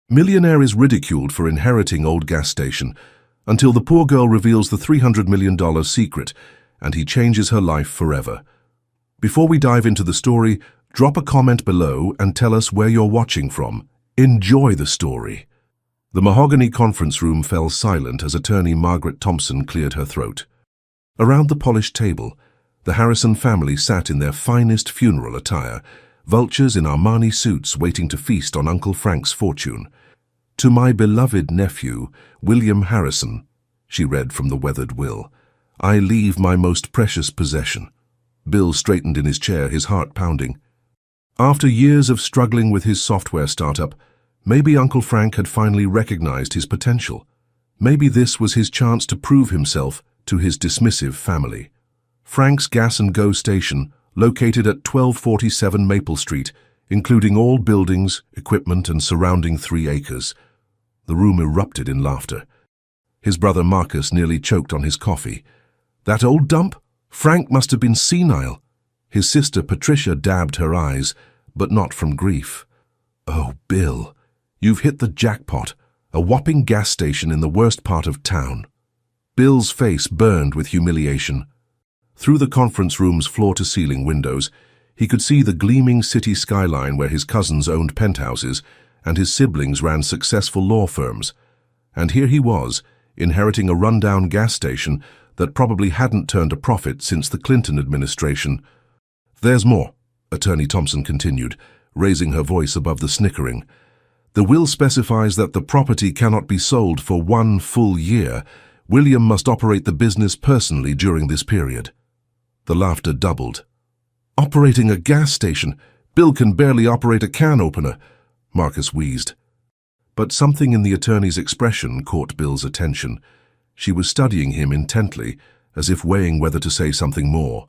Millionaire is ridiculed for inheriting old gas station until the poor girl reveals the $300 million secret and he changes her life forever. Before we dive into the story, drop a comment below and tell us where you're watching from. Enjoy the story. The mahogany conference room fell silent as attorney Margaret Thompson cleared her throat. Around the polished table, the Harrison family sat in their finest funeral attire, vultures in Armani suits waiting to feast on Uncle Frank's fortune. "To my beloved nephew, William Harrison," she read from the weathered will, "I leave my most precious possession." Bill straightened in his chair, his heart pounding. After years of struggling with his software startup, maybe Uncle Frank had finally recognized his potential. Maybe this was his chance to prove himself to his dismissive family. Frank's Gas and Go station, located at 1247 Maple Street, including all buildings, equipment, and surrounding 3 acres. The room erupted in laughter. His brother Marcus nearly choked on his coffee. "That old dump? Frank must have been senile." His sister Patricia dabbed her eyes, but not from grief. "Oh, Bill, you've hit the jackpot. A whopping gas station in the worst part of town." Bill's face burned with humiliation. Through the conference room's floor-to-ceiling windows, he could see the gleaming city skyline where his cousins owned penthouses and his siblings ran successful law firms. And here he was, inheriting a rundown gas station that probably hadn't turned a profit since the Clinton administration. "There's more," Attorney Thompson continued, raising her voice above the snickering. "The will specifies that the property cannot be sold for 1 full year. William must operate the business personally during this period." The laughter doubled. "Operating a gas station? Bill can barely operate a can opener," Marcus wheezed. But something in the attorney's expression caught Bill's attention. She was studying him intently, as if weighing whether to say something more.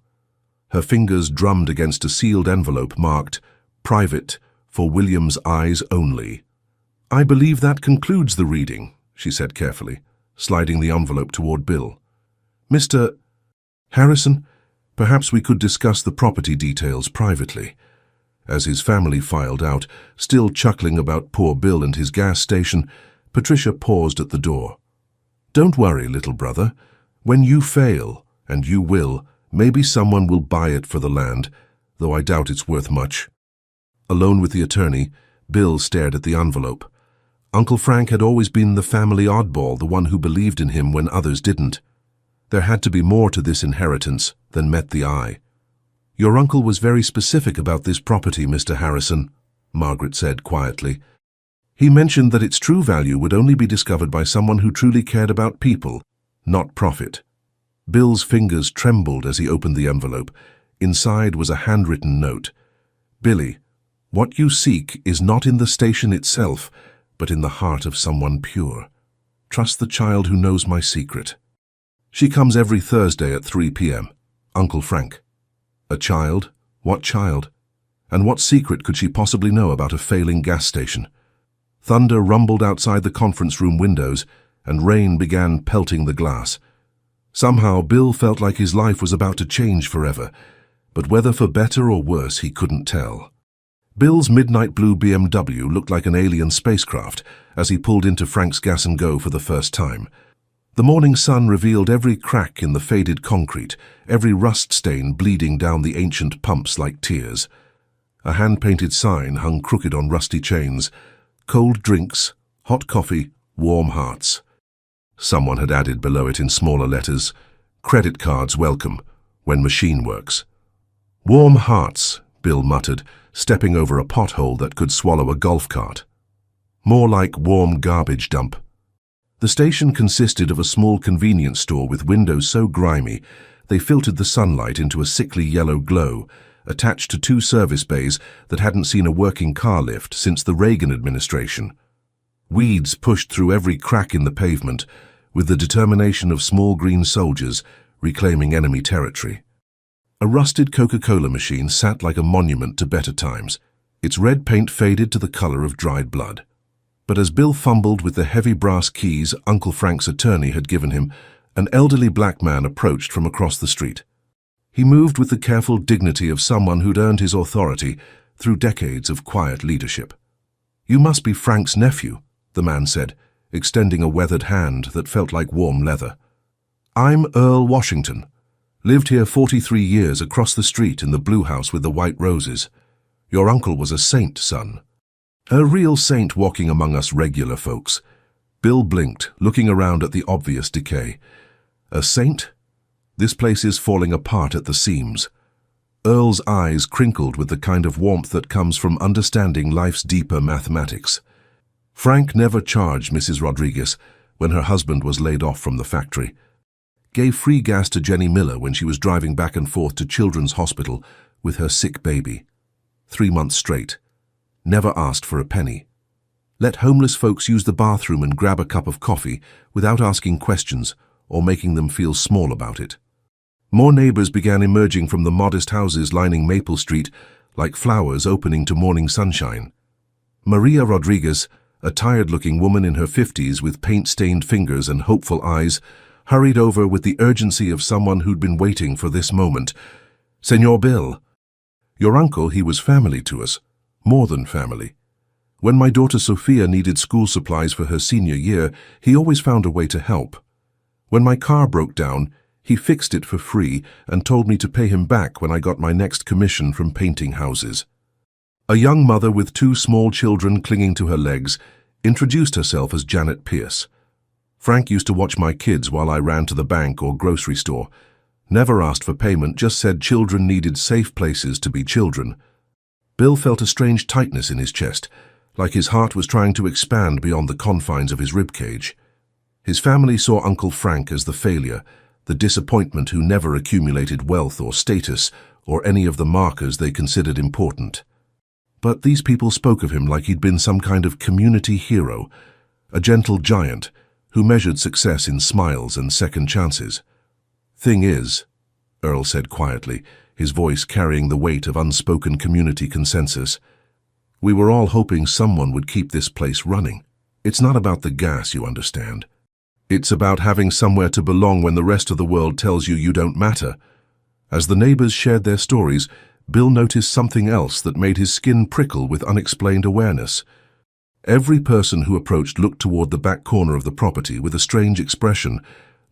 Her fingers drummed against a sealed envelope marked, "Private, for William's eyes only." "I believe that concludes the reading," she said carefully, sliding the envelope toward Bill. "Mr. Harrison, perhaps we could discuss the property details privately." As his family filed out, still chuckling about poor Bill and his gas station, Patricia paused at the door. "Don't worry, little brother. When you fail, and you will, maybe someone will buy it for the land, though I doubt it's worth much." Alone with the attorney, Bill stared at the envelope. Uncle Frank had always been the family oddball, the one who believed in him when others didn't. There had to be more to this inheritance than met the eye. "Your uncle was very specific about this property, Mr. Harrison," Margaret said quietly. "He mentioned that its true value would only be discovered by someone who truly cared about people, not profit." Bill's fingers trembled as he opened the envelope. Inside was a handwritten note. "Billy, what you seek is not in the station itself, but in the heart of someone pure. Trust the child who knows my secret. She comes every Thursday at 3 p.m. Uncle Frank." A child? What child? And what secret could she possibly know about a failing gas station? Thunder rumbled outside the conference room windows, and rain began pelting the glass. Somehow Bill felt like his life was about to change forever, but whether for better or worse he couldn't tell. Bill's midnight blue BMW looked like an alien spacecraft as he pulled into Frank's Gas and Go for the first time. The morning sun revealed every crack in the faded concrete, every rust stain bleeding down the ancient pumps like tears. A hand-painted sign hung crooked on rusty chains. "Cold drinks, hot coffee, warm hearts." Someone had added below it in smaller letters, "Credit cards welcome, when machine works." "Warm hearts," Bill muttered, stepping over a pothole that could swallow a golf cart. More like warm garbage dump. The station consisted of a small convenience store with windows so grimy they filtered the sunlight into a sickly yellow glow, attached to 2 service bays that hadn't seen a working car lift since the Reagan administration. Weeds pushed through every crack in the pavement, with the determination of small green soldiers reclaiming enemy territory. A rusted Coca-Cola machine sat like a monument to better times, its red paint faded to the color of dried blood. But as Bill fumbled with the heavy brass keys Uncle Frank's attorney had given him, an elderly black man approached from across the street. He moved with the careful dignity of someone who'd earned his authority through decades of quiet leadership. "You must be Frank's nephew," the man said, extending a weathered hand that felt like warm leather. "I'm Earl Washington. Lived here 43 years across the street in the blue house with the white roses. Your uncle was a saint, son. A real saint walking among us regular folks." Bill blinked, looking around at the obvious decay. "A saint? This place is falling apart at the seams." Earl's eyes crinkled with the kind of warmth that comes from understanding life's deeper mathematics. Frank never charged Mrs. Rodriguez when her husband was laid off from the factory. Gave free gas to Jenny Miller when she was driving back and forth to Children's Hospital with her sick baby. 3 months straight. Never asked for a penny. Let homeless folks use the bathroom and grab a cup of coffee without asking questions or making them feel small about it. More neighbors began emerging from the modest houses lining Maple Street like flowers opening to morning sunshine. Maria Rodriguez, a tired-looking woman in her 50s with paint-stained fingers and hopeful eyes, hurried over with the urgency of someone who'd been waiting for this moment. "Senor Bill, your uncle, he was family to us, more than family. When my daughter Sophia needed school supplies for her senior year, he always found a way to help. When my car broke down, he fixed it for free and told me to pay him back when I got my next commission from painting houses." A young mother with 2 small children clinging to her legs introduced herself as Janet Pierce. "Frank used to watch my kids while I ran to the bank or grocery store. Never asked for payment, just said children needed safe places to be children." Bill felt a strange tightness in his chest, like his heart was trying to expand beyond the confines of his ribcage. His family saw Uncle Frank as the failure, the disappointment who never accumulated wealth or status or any of the markers they considered important. But these people spoke of him like he'd been some kind of community hero, a gentle giant who measured success in smiles and second chances. "Thing is," Earl said quietly, his voice carrying the weight of unspoken community consensus, "we were all hoping someone would keep this place running. It's not about the gas, you understand. It's about having somewhere to belong when the rest of the world tells you you don't matter." As the neighbors shared their stories, Bill noticed something else that made his skin prickle with unexplained awareness. Every person who approached looked toward the back corner of the property with a strange expression,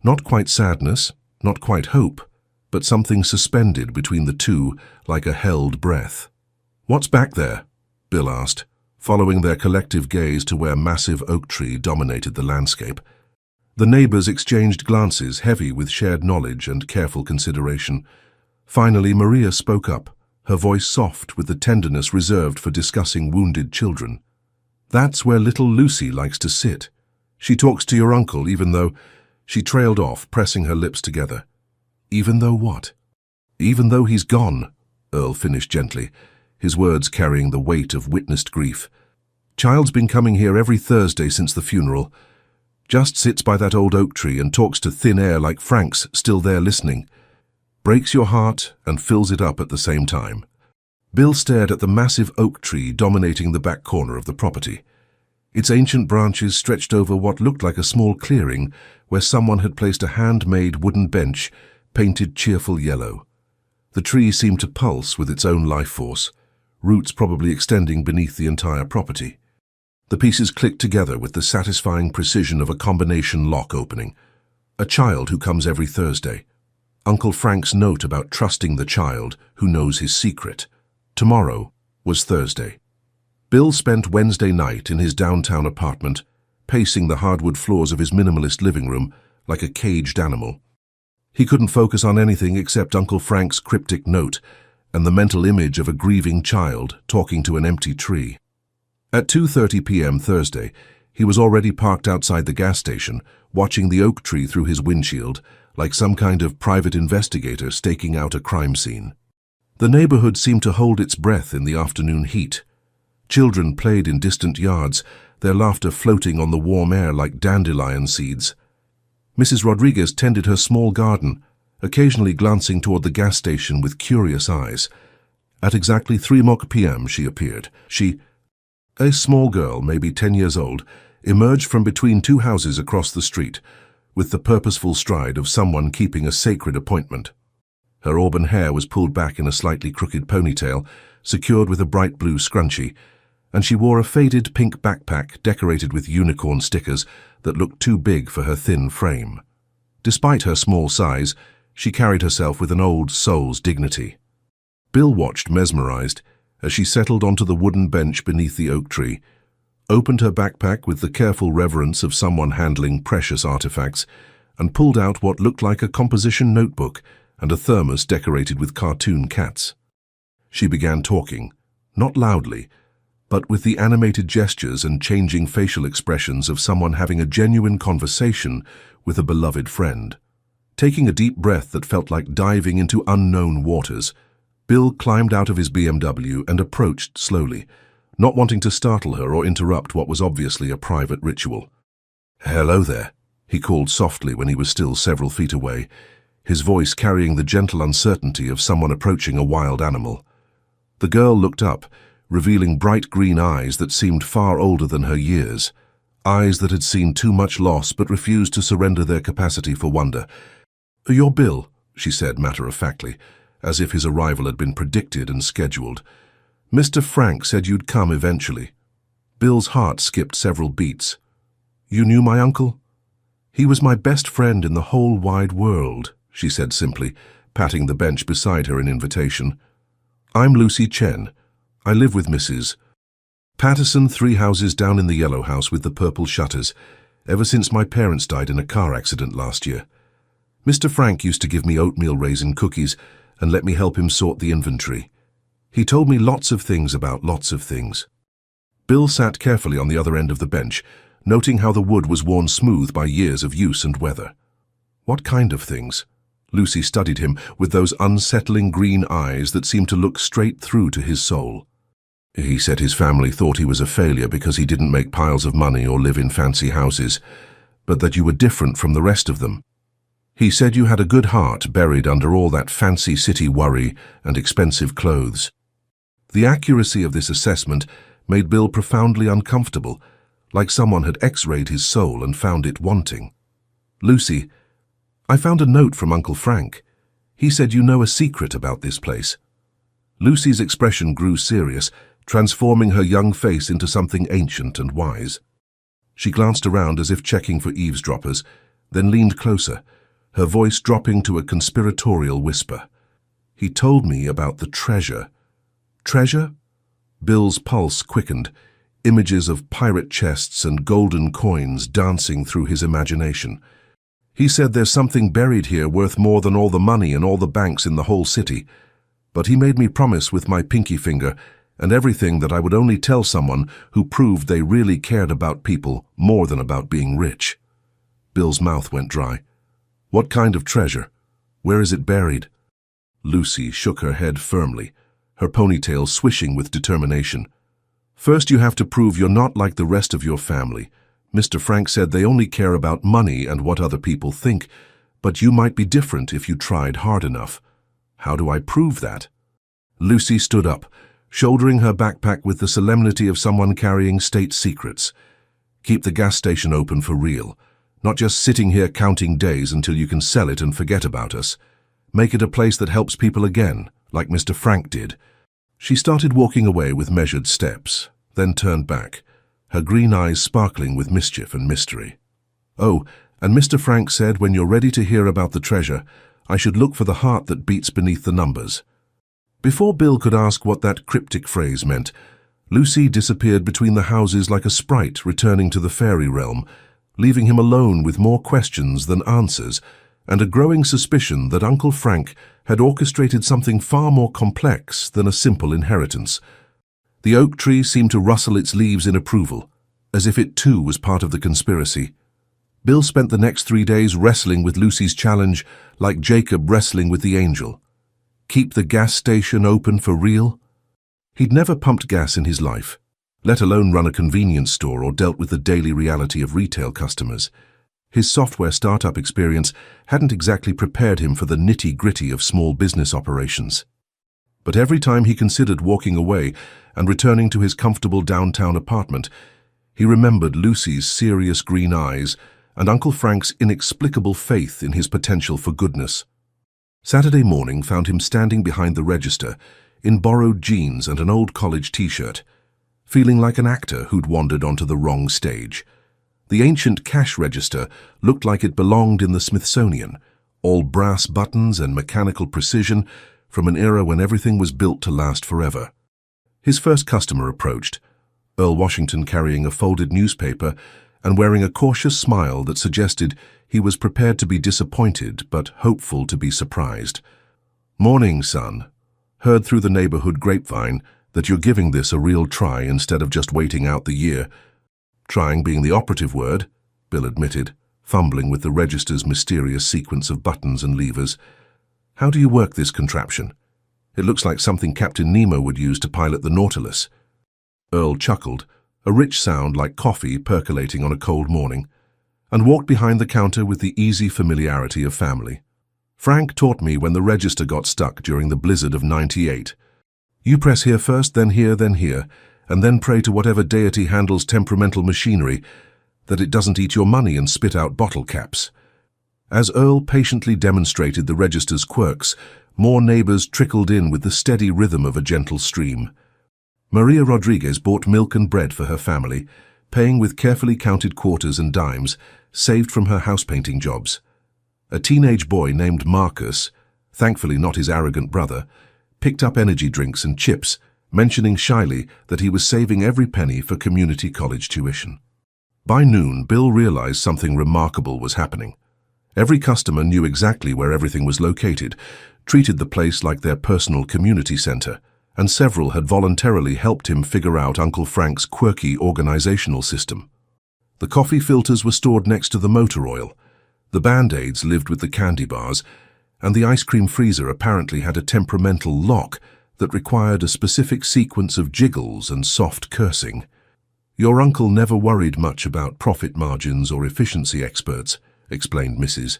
not quite sadness, not quite hope, but something suspended between the two like a held breath. "What's back there?" Bill asked, following their collective gaze to where a massive oak tree dominated the landscape. The neighbors exchanged glances heavy with shared knowledge and careful consideration. Finally, Maria spoke up, her voice soft with the tenderness reserved for discussing wounded children. "That's where little Lucy likes to sit. She talks to your uncle even though—" She trailed off, pressing her lips together. "Even though what?" "Even though he's gone," Earl finished gently, his words carrying the weight of witnessed grief. "Child's been coming here every Thursday since the funeral. Just sits by that old oak tree and talks to thin air like Frank's still there listening. Breaks your heart and fills it up at the same time." Bill stared at the massive oak tree dominating the back corner of the property. Its ancient branches stretched over what looked like a small clearing where someone had placed a handmade wooden bench painted cheerful yellow. The tree seemed to pulse with its own life force, roots probably extending beneath the entire property. The pieces clicked together with the satisfying precision of a combination lock opening. A child who comes every Thursday. Uncle Frank's note about trusting the child who knows his secret. Tomorrow was Thursday. Bill spent Wednesday night in his downtown apartment, pacing the hardwood floors of his minimalist living room like a caged animal. He couldn't focus on anything except Uncle Frank's cryptic note and the mental image of a grieving child talking to an empty tree. At 2:30 p.m. Thursday, he was already parked outside the gas station, watching the oak tree through his windshield, like some kind of private investigator staking out a crime scene. The neighborhood seemed to hold its breath in the afternoon heat. Children played in distant yards, their laughter floating on the warm air like dandelion seeds. Mrs. Rodriguez tended her small garden, occasionally glancing toward the gas station with curious eyes. At exactly 3 p.m. she appeared. A small girl, maybe 10 years old, emerged from between 2 houses across the street, with the purposeful stride of someone keeping a sacred appointment. Her auburn hair was pulled back in a slightly crooked ponytail, secured with a bright blue scrunchie, and she wore a faded pink backpack decorated with unicorn stickers that looked too big for her thin frame. Despite her small size, she carried herself with an old soul's dignity. Bill watched mesmerized as she settled onto the wooden bench beneath the oak tree, opened her backpack with the careful reverence of someone handling precious artifacts, and pulled out what looked like a composition notebook and a thermos decorated with cartoon cats. She began talking, not loudly, but with the animated gestures and changing facial expressions of someone having a genuine conversation with a beloved friend. Taking a deep breath that felt like diving into unknown waters, Bill climbed out of his BMW and approached slowly, not wanting to startle her or interrupt what was obviously a private ritual. "Hello there," he called softly when he was still several feet away, his voice carrying the gentle uncertainty of someone approaching a wild animal. The girl looked up, revealing bright green eyes that seemed far older than her years, eyes that had seen too much loss but refused to surrender their capacity for wonder. "You're Bill," she said matter-of-factly, as if his arrival had been predicted and scheduled. "Mr. Frank said you'd come eventually." Bill's heart skipped several beats. "You knew my uncle?" "He was my best friend in the whole wide world," she said simply, patting the bench beside her in invitation. "I'm Lucy Chen. I live with Mrs. Patterson 3 houses down in the yellow house with the purple shutters, ever since my parents died in a car accident last year. Mr. Frank used to give me oatmeal raisin cookies and let me help him sort the inventory. He told me lots of things about lots of things." Bill sat carefully on the other end of the bench, noting how the wood was worn smooth by years of use and weather. "What kind of things?" Lucy studied him with those unsettling green eyes that seemed to look straight through to his soul. "He said his family thought he was a failure because he didn't make piles of money or live in fancy houses, but that you were different from the rest of them. He said you had a good heart buried under all that fancy city worry and expensive clothes." The accuracy of this assessment made Bill profoundly uncomfortable, like someone had x-rayed his soul and found it wanting. "Lucy, I found a note from Uncle Frank. He said you know a secret about this place." Lucy's expression grew serious, transforming her young face into something ancient and wise. She glanced around as if checking for eavesdroppers, then leaned closer, her voice dropping to a conspiratorial whisper. "He told me about the treasure." "Treasure?" Bill's pulse quickened, images of pirate chests and golden coins dancing through his imagination. "He said there's something buried here worth more than all the money in all the banks in the whole city. But he made me promise with my pinky finger and everything that I would only tell someone who proved they really cared about people more than about being rich." Bill's mouth went dry. "What kind of treasure? Where is it buried?" Lucy shook her head firmly, her ponytail swishing with determination. "First you have to prove you're not like the rest of your family. Mr. Frank said they only care about money and what other people think, but you might be different if you tried hard enough. How do I prove that?" Lucy stood up, shouldering her backpack with the solemnity of someone carrying state secrets. "Keep the gas station open for real, not just sitting here counting days until you can sell it and forget about us. Make it a place that helps people again, like Mr. Frank did." She started walking away with measured steps, then turned back, her green eyes sparkling with mischief and mystery. "Oh, and Mr. Frank said when you're ready to hear about the treasure, I should look for the heart that beats beneath the numbers." Before Bill could ask what that cryptic phrase meant, Lucy disappeared between the houses like a sprite returning to the fairy realm, leaving him alone with more questions than answers, and a growing suspicion that Uncle Frank had orchestrated something far more complex than a simple inheritance. The oak tree seemed to rustle its leaves in approval, as if it too was part of the conspiracy. Bill spent the next 3 days wrestling with Lucy's challenge like Jacob wrestling with the angel. Keep the gas station open for real? He'd never pumped gas in his life, let alone run a convenience store or dealt with the daily reality of retail customers. His software startup experience hadn't exactly prepared him for the nitty-gritty of small business operations. But every time he considered walking away and returning to his comfortable downtown apartment, he remembered Lucy's serious green eyes and Uncle Frank's inexplicable faith in his potential for goodness. Saturday morning found him standing behind the register in borrowed jeans and an old college t-shirt. feeling like an actor who'd wandered onto the wrong stage. The ancient cash register looked like it belonged in the Smithsonian, all brass buttons and mechanical precision from an era when everything was built to last forever. His first customer approached, Earl Washington carrying a folded newspaper and wearing a cautious smile that suggested he was prepared to be disappointed but hopeful to be surprised. "Morning, son. Heard through the neighborhood grapevine that you're giving this a real try instead of just waiting out the year." "Trying being the operative word," Bill admitted, fumbling with the register's mysterious sequence of buttons and levers. "How do you work this contraption? It looks like something Captain Nemo would use to pilot the Nautilus." Earl chuckled, a rich sound like coffee percolating on a cold morning, and walked behind the counter with the easy familiarity of family. "Frank taught me when the register got stuck during the blizzard of '98. You press here first, then here, and then pray to whatever deity handles temperamental machinery that it doesn't eat your money and spit out bottle caps." As Earl patiently demonstrated the register's quirks, more neighbors trickled in with the steady rhythm of a gentle stream. Maria Rodriguez bought milk and bread for her family, paying with carefully counted quarters and dimes saved from her house-painting jobs. A teenage boy named Marcus, thankfully not his arrogant brother, picked up energy drinks and chips, mentioning shyly that he was saving every penny for community college tuition. By noon, Bill realized something remarkable was happening. Every customer knew exactly where everything was located, treated the place like their personal community center, and several had voluntarily helped him figure out Uncle Frank's quirky organizational system. The coffee filters were stored next to the motor oil, the Band-Aids lived with the candy bars, and the ice cream freezer apparently had a temperamental lock that required a specific sequence of jiggles and soft cursing. "Your uncle never worried much about profit margins or efficiency experts," explained Mrs.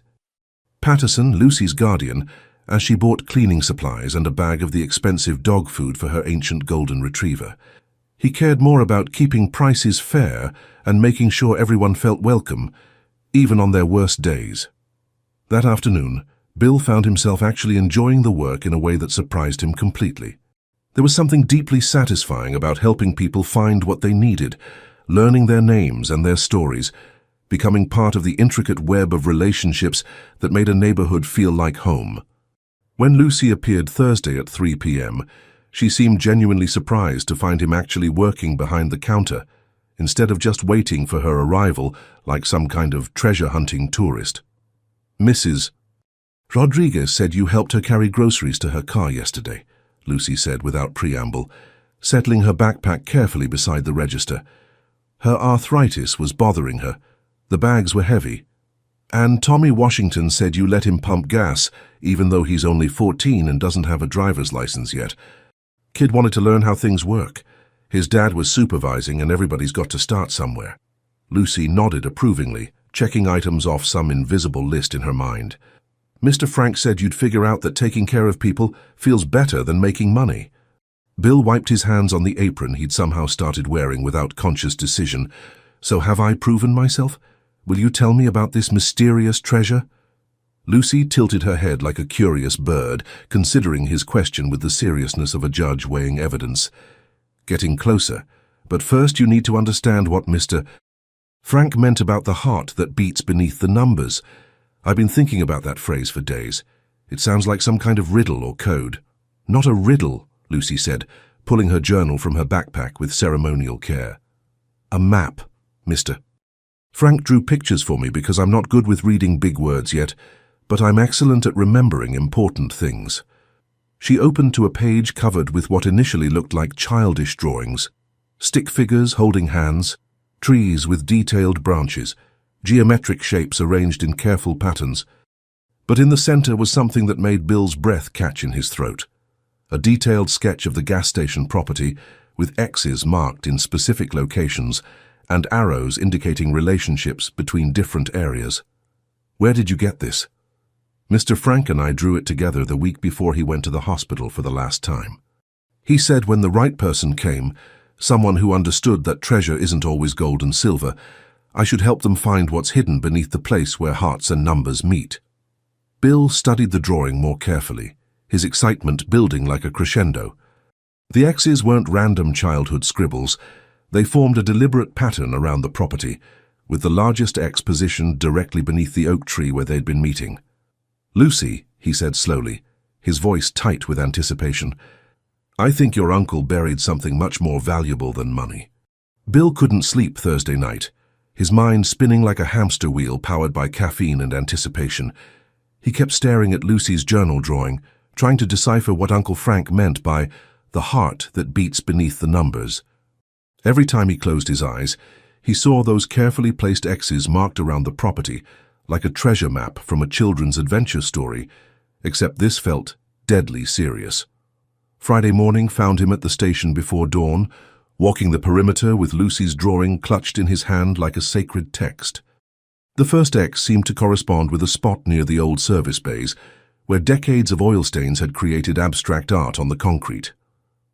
Patterson, Lucy's guardian, as she bought cleaning supplies and a bag of the expensive dog food for her ancient golden retriever. "He cared more about keeping prices fair and making sure everyone felt welcome, even on their worst days." That afternoon, Bill found himself actually enjoying the work in a way that surprised him completely. There was something deeply satisfying about helping people find what they needed, learning their names and their stories, becoming part of the intricate web of relationships that made a neighborhood feel like home. When Lucy appeared Thursday at 3 p.m., she seemed genuinely surprised to find him actually working behind the counter, instead of just waiting for her arrival like some kind of treasure-hunting tourist. "Mrs. Rodriguez said you helped her carry groceries to her car yesterday," Lucy said without preamble, settling her backpack carefully beside the register. Her arthritis was bothering her. The bags were heavy. "And Tommy Washington said you let him pump gas, even though he's only 14 and doesn't have a driver's license yet. Kid wanted to learn how things work. His dad was supervising and everybody's got to start somewhere." Lucy nodded approvingly, checking items off some invisible list in her mind. "Mr. Frank said you'd figure out that taking care of people feels better than making money." Bill wiped his hands on the apron he'd somehow started wearing without conscious decision. "So have I proven myself? Will you tell me about this mysterious treasure?" Lucy tilted her head like a curious bird, considering his question with the seriousness of a judge weighing evidence. "Getting closer. But first you need to understand what Mr. Frank meant about the heart that beats beneath the numbers. I've been thinking about that phrase for days. It sounds like some kind of riddle or code." "Not a riddle," Lucy said, pulling her journal from her backpack with ceremonial care. "A map, Mr. Frank drew pictures for me because I'm not good with reading big words yet, but I'm excellent at remembering important things." She opened to a page covered with what initially looked like childish drawings. Stick figures holding hands, trees with detailed branches, geometric shapes arranged in careful patterns. But in the center was something that made Bill's breath catch in his throat. A detailed sketch of the gas station property with X's marked in specific locations and arrows indicating relationships between different areas. "Where did you get this?" "Mr. Frank and I drew it together the week before he went to the hospital for the last time. He said when the right person came, someone who understood that treasure isn't always gold and silver, I should help them find what's hidden beneath the place where hearts and numbers meet." Bill studied the drawing more carefully, his excitement building like a crescendo. The X's weren't random childhood scribbles. They formed a deliberate pattern around the property, with the largest X positioned directly beneath the oak tree where they'd been meeting. "Lucy," he said slowly, his voice tight with anticipation, "I think your uncle buried something much more valuable than money." Bill couldn't sleep Thursday night, his mind spinning like a hamster wheel powered by caffeine and anticipation. He kept staring at Lucy's journal drawing, trying to decipher what Uncle Frank meant by the heart that beats beneath the numbers. Every time he closed his eyes, he saw those carefully placed X's marked around the property, like a treasure map from a children's adventure story, except this felt deadly serious. Friday morning found him at the station before dawn, walking the perimeter with Lucy's drawing clutched in his hand like a sacred text. The first X seemed to correspond with a spot near the old service bays, where decades of oil stains had created abstract art on the concrete.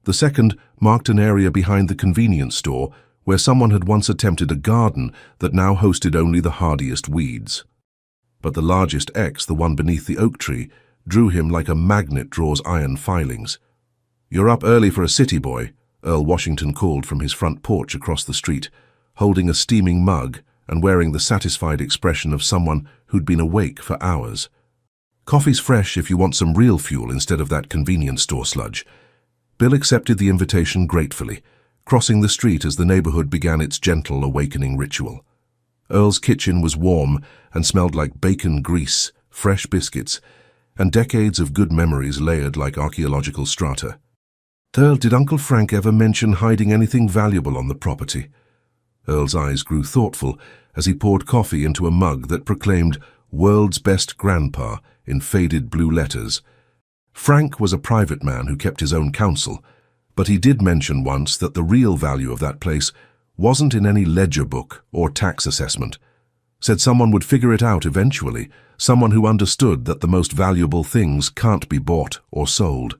The second marked an area behind the convenience store, where someone had once attempted a garden that now hosted only the hardiest weeds. But the largest X, the one beneath the oak tree, drew him like a magnet draws iron filings. "You're up early for a city boy," Earl Washington called from his front porch across the street, holding a steaming mug and wearing the satisfied expression of someone who'd been awake for hours. "Coffee's fresh if you want some real fuel instead of that convenience store sludge." Bill accepted the invitation gratefully, crossing the street as the neighborhood began its gentle awakening ritual. Earl's kitchen was warm and smelled like bacon grease, fresh biscuits, and decades of good memories layered like archaeological strata. "Earl, did Uncle Frank ever mention hiding anything valuable on the property?" Earl's eyes grew thoughtful as he poured coffee into a mug that proclaimed "World's Best Grandpa" in faded blue letters. Frank was a private man who kept his own counsel, but he did mention once that the real value of that place wasn't in any ledger book or tax assessment. Said someone would figure it out eventually, someone who understood that the most valuable things can't be bought or sold.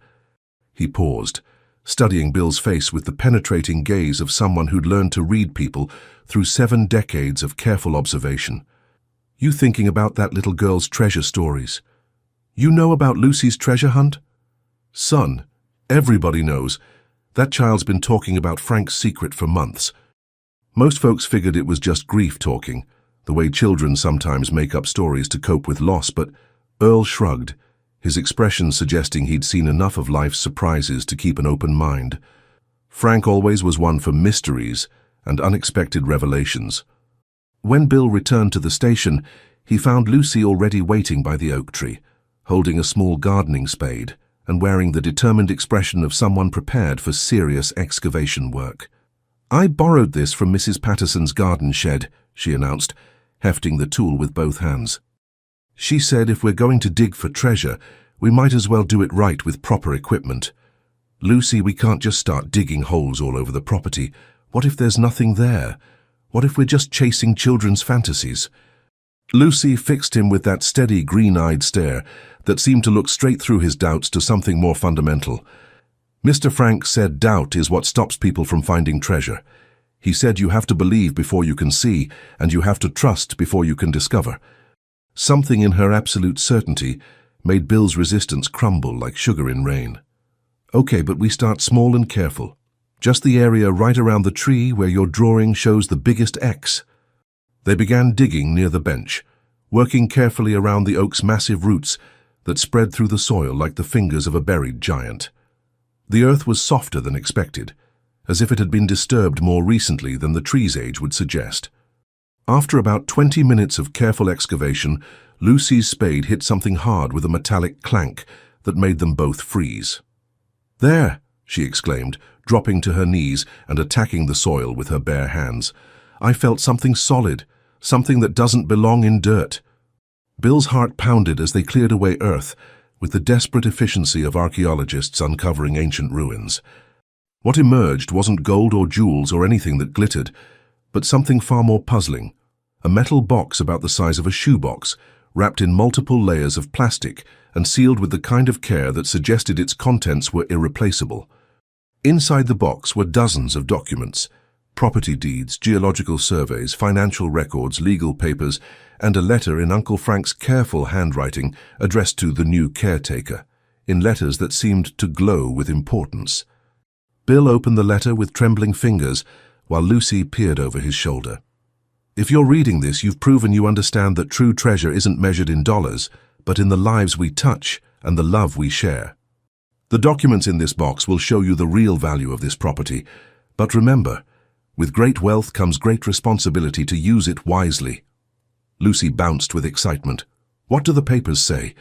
He paused, studying Bill's face with the penetrating gaze of someone who'd learned to read people through 7 decades of careful observation. "You thinking about that little girl's treasure stories? You know about Lucy's treasure hunt?" "Son, everybody knows. That child's been talking about Frank's secret for months." Most folks figured it was just grief talking, the way children sometimes make up stories to cope with loss, but Earl shrugged, his expression suggesting he'd seen enough of life's surprises to keep an open mind. Frank always was one for mysteries and unexpected revelations. When Bill returned to the station, he found Lucy already waiting by the oak tree, holding a small gardening spade and wearing the determined expression of someone prepared for serious excavation work. "I borrowed this from Mrs. Patterson's garden shed," she announced, hefting the tool with both hands. "She said if we're going to dig for treasure, we might as well do it right with proper equipment. Lucy, we can't just start digging holes all over the property. What if there's nothing there? What if we're just chasing children's fantasies?" Lucy fixed him with that steady, green-eyed stare that seemed to look straight through his doubts to something more fundamental. "Mr. Frank said doubt is what stops people from finding treasure. He said you have to believe before you can see, and you have to trust before you can discover." Something in her absolute certainty made Bill's resistance crumble like sugar in rain. "Okay, but we start small and careful. Just the area right around the tree where your drawing shows the biggest X." They began digging near the bench, working carefully around the oak's massive roots that spread through the soil like the fingers of a buried giant. The earth was softer than expected, as if it had been disturbed more recently than the tree's age would suggest. After about 20 minutes of careful excavation, Lucy's spade hit something hard with a metallic clank that made them both freeze. "There!" she exclaimed, dropping to her knees and attacking the soil with her bare hands. "I felt something solid, something that doesn't belong in dirt." Bill's heart pounded as they cleared away earth, with the desperate efficiency of archaeologists uncovering ancient ruins. What emerged wasn't gold or jewels or anything that glittered, but something far more puzzling. A metal box about the size of a shoebox, wrapped in multiple layers of plastic and sealed with the kind of care that suggested its contents were irreplaceable. Inside the box were dozens of documents: property deeds, geological surveys, financial records, legal papers, and a letter in Uncle Frank's careful handwriting addressed to the new caretaker, in letters that seemed to glow with importance. Bill opened the letter with trembling fingers, while Lucy peered over his shoulder. If you're reading this, you've proven you understand that true treasure isn't measured in dollars, but in the lives we touch and the love we share. The documents in this box will show you the real value of this property, but remember, with great wealth comes great responsibility to use it wisely. Lucy bounced with excitement. What do the papers say?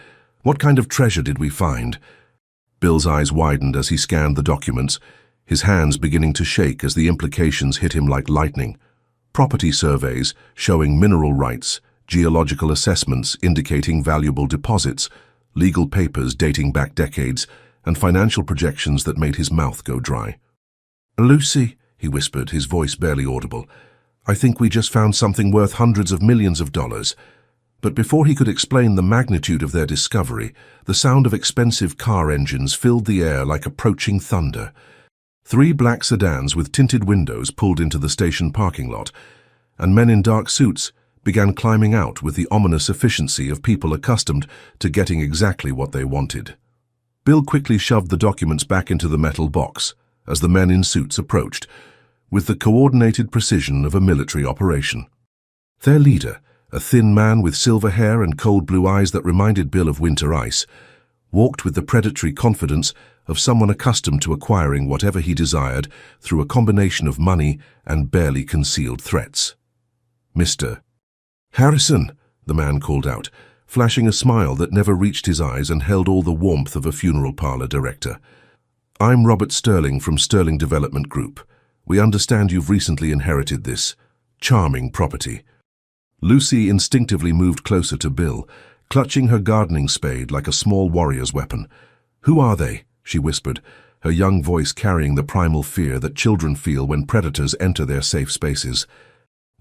What kind of treasure did we find? Bill's eyes widened as he scanned the documents, his hands beginning to shake as the implications hit him like lightning. Property surveys showing mineral rights, geological assessments indicating valuable deposits, legal papers dating back decades, and financial projections that made his mouth go dry. "Lucy," he whispered, his voice barely audible, "I think we just found something worth hundreds of millions of dollars." But before he could explain the magnitude of their discovery, the sound of expensive car engines filled the air like approaching thunder. 3 black sedans with tinted windows pulled into the station parking lot, and men in dark suits began climbing out with the ominous efficiency of people accustomed to getting exactly what they wanted. Bill quickly shoved the documents back into the metal box as the men in suits approached, with the coordinated precision of a military operation. Their leader, a thin man with silver hair and cold blue eyes that reminded Bill of winter ice, walked with the predatory confidence of someone accustomed to acquiring whatever he desired through a combination of money and barely concealed threats. "Mr. Harrison," the man called out, flashing a smile that never reached his eyes and held all the warmth of a funeral parlor director. "I'm Robert Sterling from Sterling Development Group. We understand you've recently inherited this charming property." Lucy instinctively moved closer to Bill, clutching her gardening spade like a small warrior's weapon. "Who are they?" she whispered, her young voice carrying the primal fear that children feel when predators enter their safe spaces.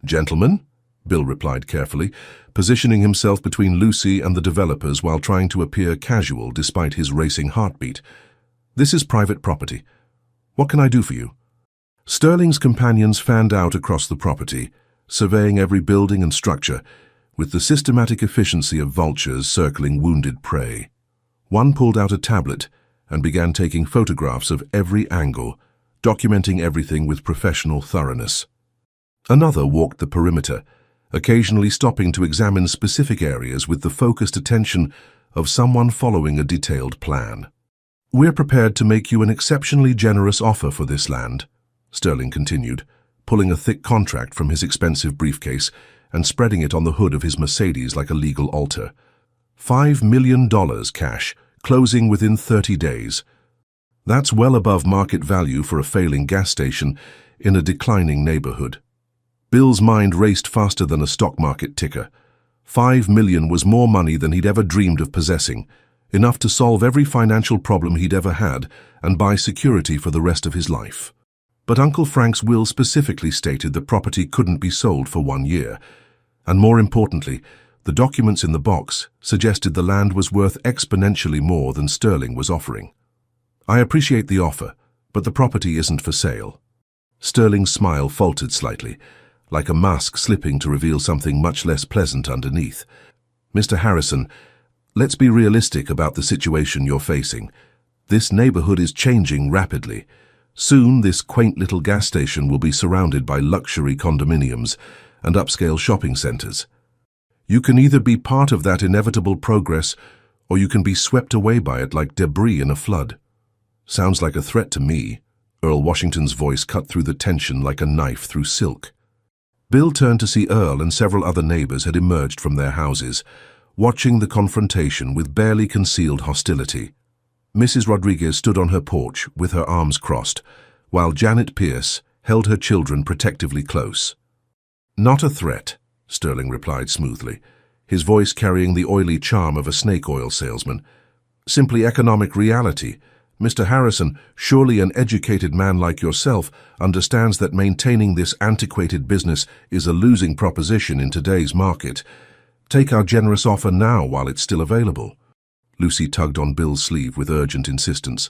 "Gentlemen," Bill replied carefully, positioning himself between Lucy and the developers while trying to appear casual despite his racing heartbeat. "This is private property. What can I do for you?" Sterling's companions fanned out across the property, surveying every building and structure, with the systematic efficiency of vultures circling wounded prey. One pulled out a tablet and began taking photographs of every angle, documenting everything with professional thoroughness. Another walked the perimeter, occasionally stopping to examine specific areas with the focused attention of someone following a detailed plan. "We're prepared to make you an exceptionally generous offer for this land," Sterling continued, pulling a thick contract from his expensive briefcase and spreading it on the hood of his Mercedes like a legal altar. $5 million cash, closing within 30 days. That's well above market value for a failing gas station in a declining neighborhood. Bill's mind raced faster than a stock market ticker. $5 million was more money than he'd ever dreamed of possessing, enough to solve every financial problem he'd ever had and buy security for the rest of his life. But Uncle Frank's will specifically stated the property couldn't be sold for 1 year, and more importantly, the documents in the box suggested the land was worth exponentially more than Sterling was offering. "I appreciate the offer, but the property isn't for sale." Sterling's smile faltered slightly, like a mask slipping to reveal something much less pleasant underneath. "Mr. Harrison, let's be realistic about the situation you're facing. This neighborhood is changing rapidly. Soon, this quaint little gas station will be surrounded by luxury condominiums and upscale shopping centers. You can either be part of that inevitable progress, or you can be swept away by it like debris in a flood." "Sounds like a threat to me." Earl Washington's voice cut through the tension like a knife through silk. Bill turned to see Earl and several other neighbors had emerged from their houses, watching the confrontation with barely concealed hostility. Mrs. Rodriguez stood on her porch with her arms crossed, while Janet Pierce held her children protectively close. "Not a threat," Sterling replied smoothly, his voice carrying the oily charm of a snake oil salesman. "Simply economic reality. Mr. Harrison, surely an educated man like yourself understands that maintaining this antiquated business is a losing proposition in today's market. Take our generous offer now while it's still available." Lucy tugged on Bill's sleeve with urgent insistence.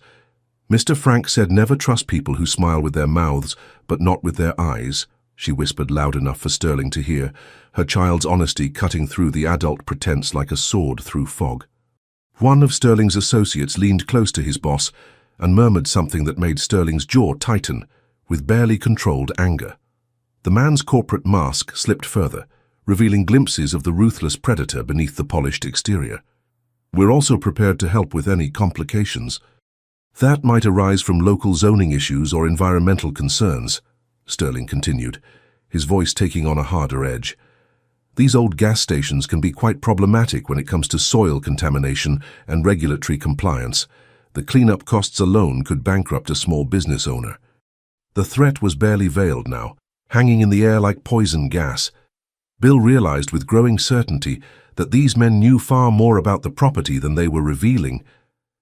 "Mr. Frank said never trust people who smile with their mouths but not with their eyes," she whispered loud enough for Sterling to hear, her child's honesty cutting through the adult pretense like a sword through fog. One of Sterling's associates leaned close to his boss and murmured something that made Sterling's jaw tighten, with barely controlled anger. The man's corporate mask slipped further, revealing glimpses of the ruthless predator beneath the polished exterior. "We're also prepared to help with any complications that might arise from local zoning issues or environmental concerns," Sterling continued, his voice taking on a harder edge. "These old gas stations can be quite problematic when it comes to soil contamination and regulatory compliance. The cleanup costs alone could bankrupt a small business owner." The threat was barely veiled now, hanging in the air like poison gas. Bill realized with growing certainty that these men knew far more about the property than they were revealing.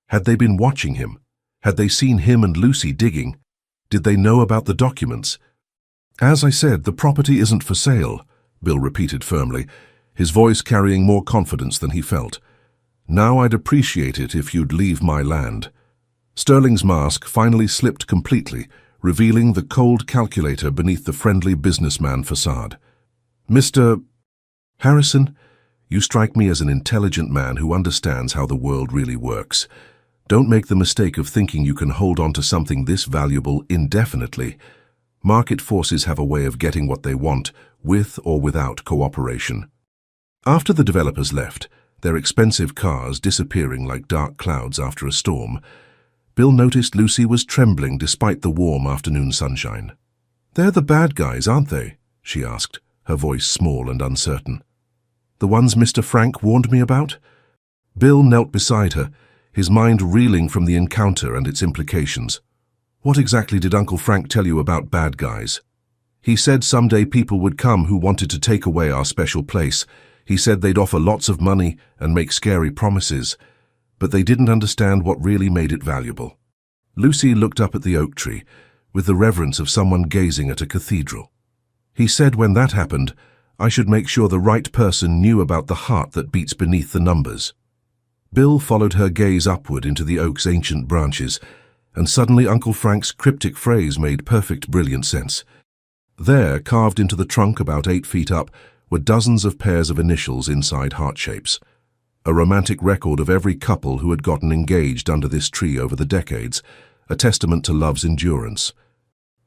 Had they been watching him? Had they seen him and Lucy digging? Did they know about the documents? "As I said, the property isn't for sale," Bill repeated firmly, his voice carrying more confidence than he felt. "Now I'd appreciate it if you'd leave my land." Sterling's mask finally slipped completely, revealing the cold calculator beneath the friendly businessman facade. "Mr. Harrison, you strike me as an intelligent man who understands how the world really works. Don't make the mistake of thinking you can hold on to something this valuable indefinitely. Market forces have a way of getting what they want, with or without cooperation." After the developers left, their expensive cars disappearing like dark clouds after a storm, Bill noticed Lucy was trembling despite the warm afternoon sunshine. "They're the bad guys, aren't they?" she asked, her voice small and uncertain. "The ones Mr. Frank warned me about?" Bill knelt beside her, his mind reeling from the encounter and its implications. "What exactly did Uncle Frank tell you about bad guys?" "He said someday people would come who wanted to take away our special place. He said they'd offer lots of money and make scary promises, but they didn't understand what really made it valuable." Lucy looked up at the oak tree, with the reverence of someone gazing at a cathedral. "He said when that happened, I should make sure the right person knew about the heart that beats beneath the numbers." Bill followed her gaze upward into the oak's ancient branches, and suddenly Uncle Frank's cryptic phrase made perfect, brilliant sense. There, carved into the trunk about 8 feet up, were dozens of pairs of initials inside heart shapes. A romantic record of every couple who had gotten engaged under this tree over the decades, a testament to love's endurance.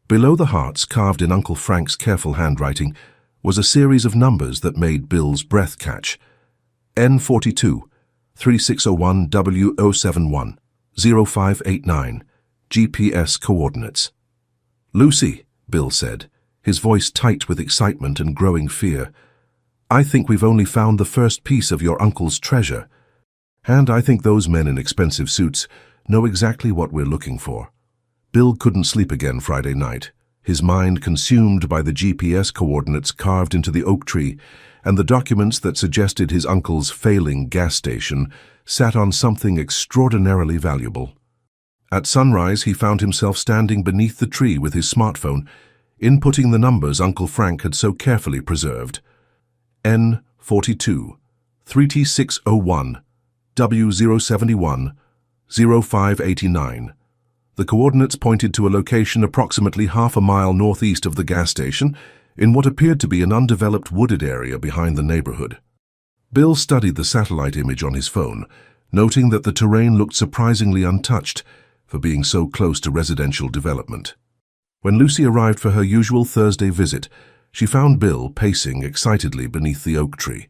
Below the hearts, carved in Uncle Frank's careful handwriting, was a series of numbers that made Bill's breath catch. N42, 3601 W071, 0589, GPS coordinates. "Lucy," Bill said, his voice tight with excitement and growing fear, "I think we've only found the first piece of your uncle's treasure. And I think those men in expensive suits know exactly what we're looking for." Bill couldn't sleep again Friday night, his mind consumed by the GPS coordinates carved into the oak tree and the documents that suggested his uncle's failing gas station sat on something extraordinarily valuable. At sunrise, he found himself standing beneath the tree with his smartphone, inputting the numbers Uncle Frank had so carefully preserved. N42, 3601, W071, 0589. The coordinates pointed to a location approximately half a mile northeast of the gas station, in what appeared to be an undeveloped wooded area behind the neighborhood. Bill studied the satellite image on his phone, noting that the terrain looked surprisingly untouched for being so close to residential development. When Lucy arrived for her usual Thursday visit, she found Bill pacing excitedly beneath the oak tree.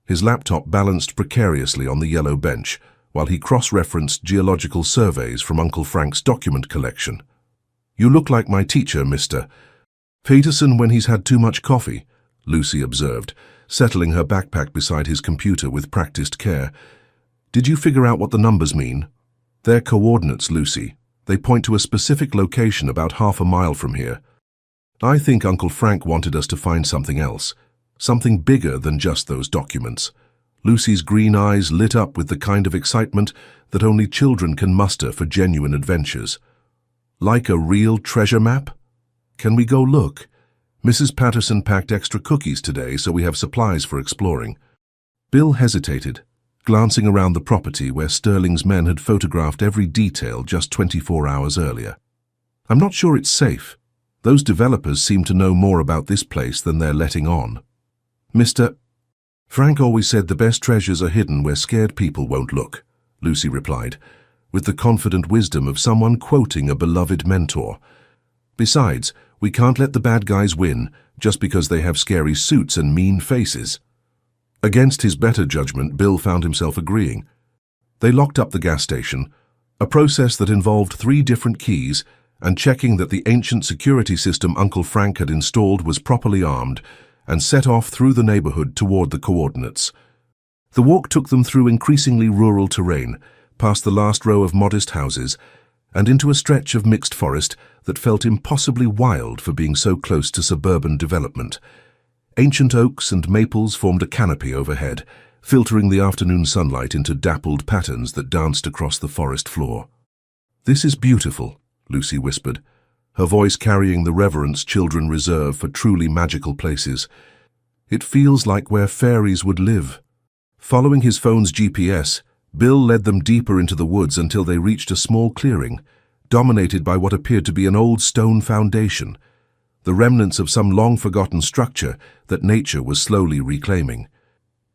His laptop balanced precariously on the yellow bench, while he cross-referenced geological surveys from Uncle Frank's document collection. "You look like my teacher, Mr. Peterson, when he's had too much coffee," Lucy observed, settling her backpack beside his computer with practiced care. "Did you figure out what the numbers mean?" "They're coordinates, Lucy. They point to a specific location about half a mile from here. I think Uncle Frank wanted us to find something else, something bigger than just those documents." Lucy's green eyes lit up with the kind of excitement that only children can muster for genuine adventures. "Like a real treasure map? Can we go look? Mrs. Patterson packed extra cookies today, so we have supplies for exploring." Bill hesitated, glancing around the property where Sterling's men had photographed every detail just 24 hours earlier. "I'm not sure it's safe. Those developers seem to know more about this place than they're letting on." "Mr. Frank always said the best treasures are hidden where scared people won't look," Lucy replied, with the confident wisdom of someone quoting a beloved mentor. Besides, we can't let the bad guys win just because they have scary suits and mean faces. Against his better judgment, Bill found himself agreeing. They locked up the gas station, a process that involved 3 different keys, and checking that the ancient security system Uncle Frank had installed was properly armed, and set off through the neighborhood toward the coordinates. The walk took them through increasingly rural terrain, past the last row of modest houses, and into a stretch of mixed forest that felt impossibly wild for being so close to suburban development. Ancient oaks and maples formed a canopy overhead, filtering the afternoon sunlight into dappled patterns that danced across the forest floor. "This is beautiful," Lucy whispered, her voice carrying the reverence children reserve for truly magical places. "It feels like where fairies would live." Following his phone's GPS, Bill led them deeper into the woods until they reached a small clearing, dominated by what appeared to be an old stone foundation, the remnants of some long-forgotten structure that nature was slowly reclaiming.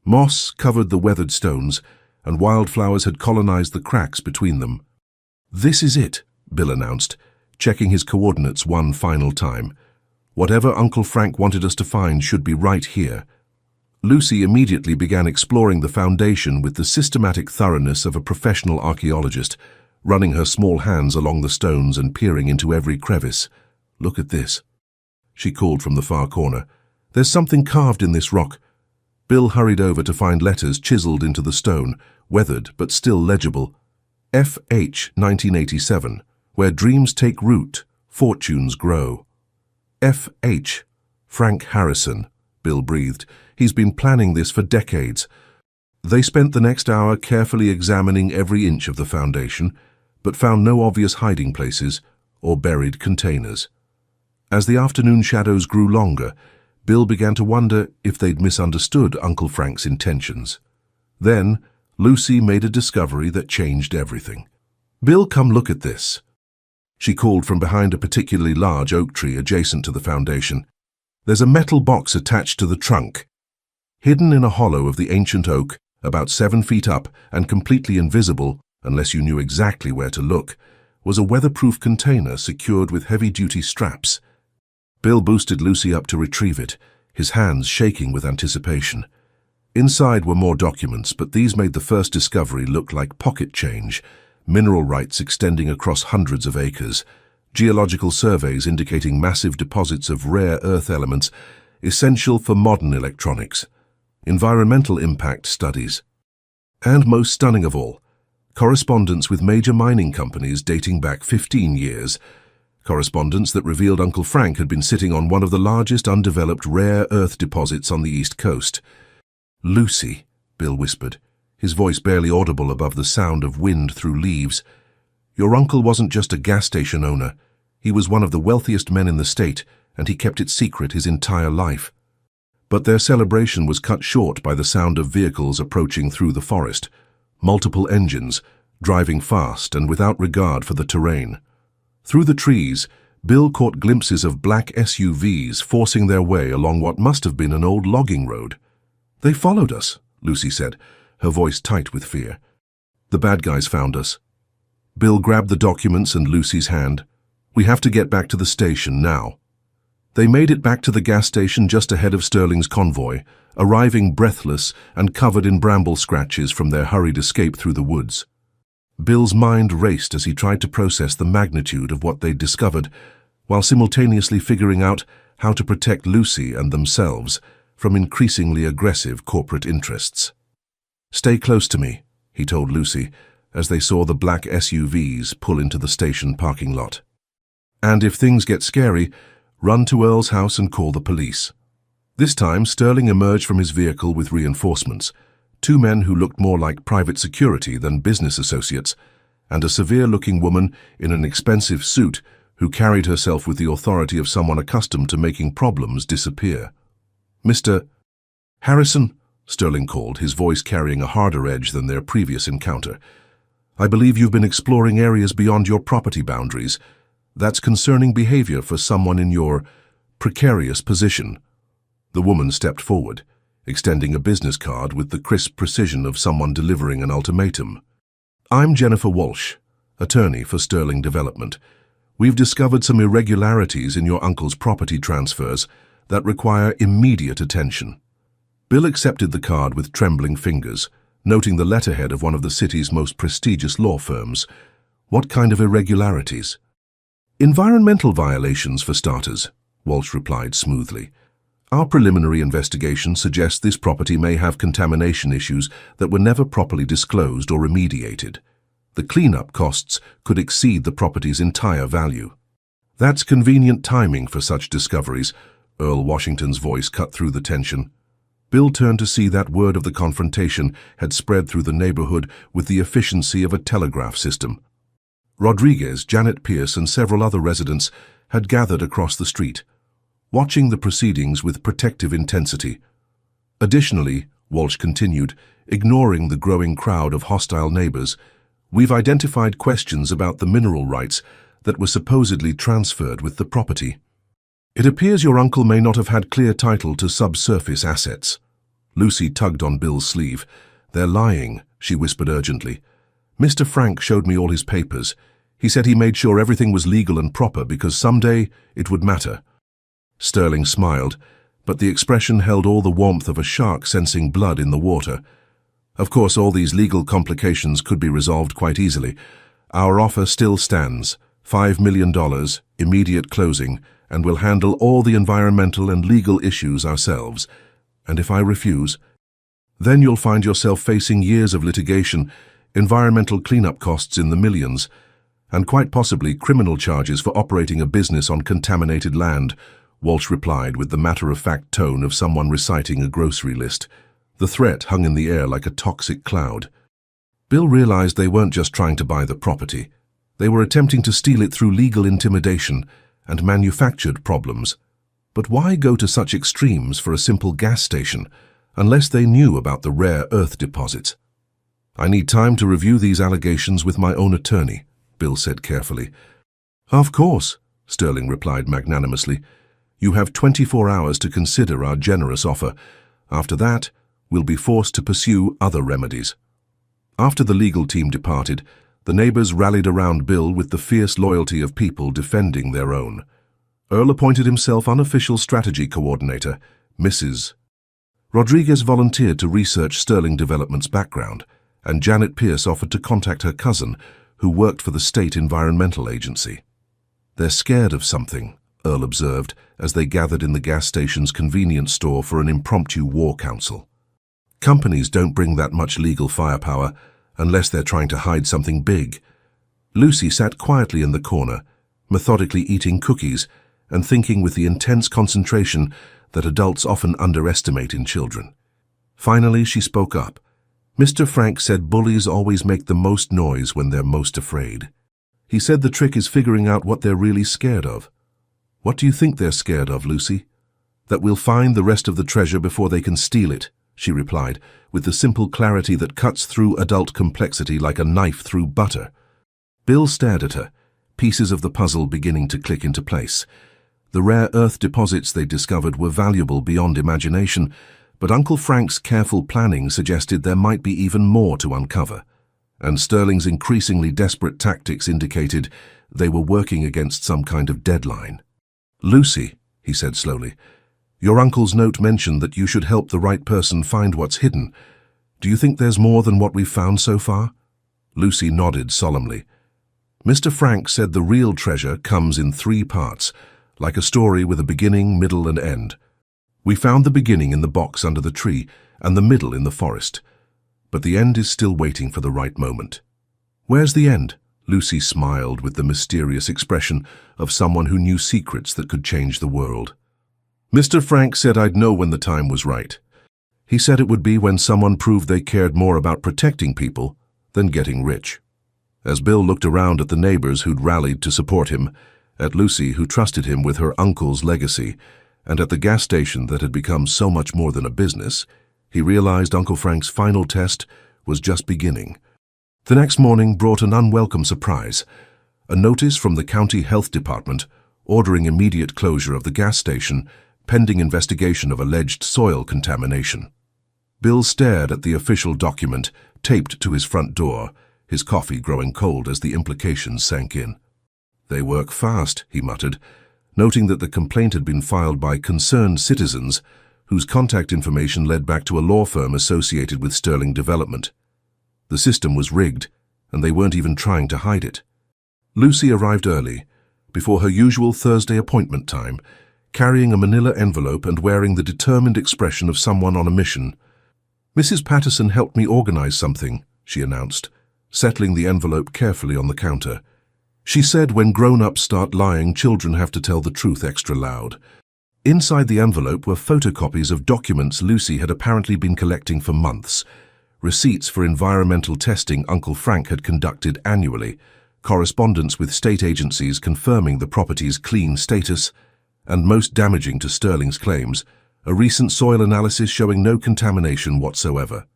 Moss covered the weathered stones, and wildflowers had colonized the cracks between them. "This is it," Bill announced, checking his coordinates one final time. "Whatever Uncle Frank wanted us to find should be right here." Lucy immediately began exploring the foundation with the systematic thoroughness of a professional archaeologist, running her small hands along the stones and peering into every crevice. "Look at this," she called from the far corner. "There's something carved in this rock." Bill hurried over to find letters chiseled into the stone, weathered but still legible. "F.H. 1987, where dreams take root, fortunes grow." "F.H. Frank Harrison," Bill breathed. "He's been planning this for decades." They spent the next hour carefully examining every inch of the foundation, but found no obvious hiding places or buried containers. As the afternoon shadows grew longer, Bill began to wonder if they'd misunderstood Uncle Frank's intentions. Then, Lucy made a discovery that changed everything. "Bill, come look at this," she called from behind a particularly large oak tree adjacent to the foundation. "There's a metal box attached to the trunk. Hidden in a hollow of the ancient oak, about 7 feet up and completely invisible, unless you knew exactly where to look, was a weatherproof container secured with heavy-duty straps." Bill boosted Lucy up to retrieve it, his hands shaking with anticipation. Inside were more documents, but these made the first discovery look like pocket change, mineral rights extending across hundreds of acres, geological surveys indicating massive deposits of rare earth elements essential for modern electronics, environmental impact studies, and most stunning of all, correspondence with major mining companies dating back 15 years, correspondence that revealed Uncle Frank had been sitting on one of the largest undeveloped rare earth deposits on the East Coast. "Lucy," Bill whispered, his voice barely audible above the sound of wind through leaves. "Your uncle wasn't just a gas station owner. He was one of the wealthiest men in the state, and he kept it secret his entire life." But their celebration was cut short by the sound of vehicles approaching through the forest, multiple engines, driving fast and without regard for the terrain. Through the trees, Bill caught glimpses of black SUVs forcing their way along what must have been an old logging road. "They followed us," Lucy said, her voice tight with fear. "The bad guys found us." Bill grabbed the documents and Lucy's hand. "We have to get back to the station now." They made it back to the gas station just ahead of Sterling's convoy, arriving breathless and covered in bramble scratches from their hurried escape through the woods. Bill's mind raced as he tried to process the magnitude of what they'd discovered, while simultaneously figuring out how to protect Lucy and themselves from increasingly aggressive corporate interests. "Stay close to me," he told Lucy, as they saw the black SUVs pull into the station parking lot. "And if things get scary, run to Earl's house and call the police." This time, Sterling emerged from his vehicle with reinforcements, 2 men who looked more like private security than business associates, and a severe-looking woman in an expensive suit who carried herself with the authority of someone accustomed to making problems disappear. "Mr. Harrison," Sterling called, his voice carrying a harder edge than their previous encounter. "I believe you've been exploring areas beyond your property boundaries. That's concerning behavior for someone in your precarious position." The woman stepped forward, extending a business card with the crisp precision of someone delivering an ultimatum. "I'm Jennifer Walsh. attorney for Sterling Development. We've discovered some irregularities in your uncle's property transfers that require immediate attention. Bill accepted the card with trembling fingers, noting the letterhead of one of the city's most prestigious law firms. What kind of irregularities? Environmental violations, for starters, Walsh replied smoothly. Our preliminary investigation suggests this property may have contamination issues that were never properly disclosed or remediated. The cleanup costs could exceed the property's entire value. That's convenient timing for such discoveries, Earl Washington's voice cut through the tension. Bill turned to see that word of the confrontation had spread through the neighborhood with the efficiency of a telegraph system. Rodriguez, Janet Pierce, and several other residents had gathered across the street, watching the proceedings with protective intensity. Additionally, Walsh continued, ignoring the growing crowd of hostile neighbors, we've identified questions about the mineral rights that were supposedly transferred with the property. It appears your uncle may not have had clear title to subsurface assets. Lucy tugged on Bill's sleeve. They're lying, she whispered urgently. Mr. Frank showed me all his papers. He said he made sure everything was legal and proper because someday it would matter. Sterling smiled, but the expression held all the warmth of a shark sensing blood in the water. Of course, all these legal complications could be resolved quite easily. Our offer still stands, $5 million, immediate closing, and we'll handle all the environmental and legal issues ourselves. And if I refuse, then you'll find yourself facing years of litigation, environmental cleanup costs in the millions, and quite possibly criminal charges for operating a business on contaminated land, Walsh replied with the matter-of-fact tone of someone reciting a grocery list. The threat hung in the air like a toxic cloud. Bill realized they weren't just trying to buy the property. They were attempting to steal it through legal intimidation and manufactured problems. But why go to such extremes for a simple gas station, unless they knew about the rare earth deposits? I need time to review these allegations with my own attorney, Bill said carefully. Of course, Sterling replied magnanimously. You have 24 hours to consider our generous offer. After that, we'll be forced to pursue other remedies. After the legal team departed, the neighbors rallied around Bill with the fierce loyalty of people defending their own. Earl appointed himself unofficial strategy coordinator, Mrs. Rodriguez volunteered to research Sterling Development's background, and Janet Pierce offered to contact her cousin, who worked for the state environmental agency. They're scared of something, Earl observed, as they gathered in the gas station's convenience store for an impromptu war council. Companies don't bring that much legal firepower unless they're trying to hide something big. Lucy sat quietly in the corner, methodically eating cookies and thinking with the intense concentration that adults often underestimate in children. Finally, she spoke up. Mr. Frank said bullies always make the most noise when they're most afraid. He said the trick is figuring out what they're really scared of. What do you think they're scared of, Lucy? That we'll find the rest of the treasure before they can steal it, she replied, with the simple clarity that cuts through adult complexity like a knife through butter. Bill stared at her, pieces of the puzzle beginning to click into place. The rare earth deposits they discovered were valuable beyond imagination, but Uncle Frank's careful planning suggested there might be even more to uncover, and Sterling's increasingly desperate tactics indicated they were working against some kind of deadline. Lucy, he said slowly, your uncle's note mentioned that you should help the right person find what's hidden. Do you think there's more than what we've found so far? Lucy nodded solemnly. Mr. Frank said the real treasure comes in 3 parts, like a story with a beginning, middle, and end. We found the beginning in the box under the tree and the middle in the forest, but the end is still waiting for the right moment. Where's the end? Lucy smiled with the mysterious expression of someone who knew secrets that could change the world. Mr. Frank said I'd know when the time was right. He said it would be when someone proved they cared more about protecting people than getting rich. As Bill looked around at the neighbors who'd rallied to support him, at Lucy who trusted him with her uncle's legacy, and at the gas station that had become so much more than a business, he realized Uncle Frank's final test was just beginning. The next morning brought an unwelcome surprise, a notice from the county health department ordering immediate closure of the gas station pending investigation of alleged soil contamination. Bill stared at the official document taped to his front door, his coffee growing cold as the implications sank in. "They work fast," he muttered, noting that the complaint had been filed by concerned citizens whose contact information led back to a law firm associated with Sterling Development. The system was rigged, and they weren't even trying to hide it. Lucy arrived early, before her usual Thursday appointment time, carrying a manila envelope and wearing the determined expression of someone on a mission. "Mrs. Patterson helped me organize something," she announced, settling the envelope carefully on the counter. "She said when grown-ups start lying, children have to tell the truth extra loud." Inside the envelope were photocopies of documents Lucy had apparently been collecting for months, receipts for environmental testing Uncle Frank had conducted annually, correspondence with state agencies confirming the property's clean status, and most damaging to Sterling's claims, a recent soil analysis showing no contamination whatsoever.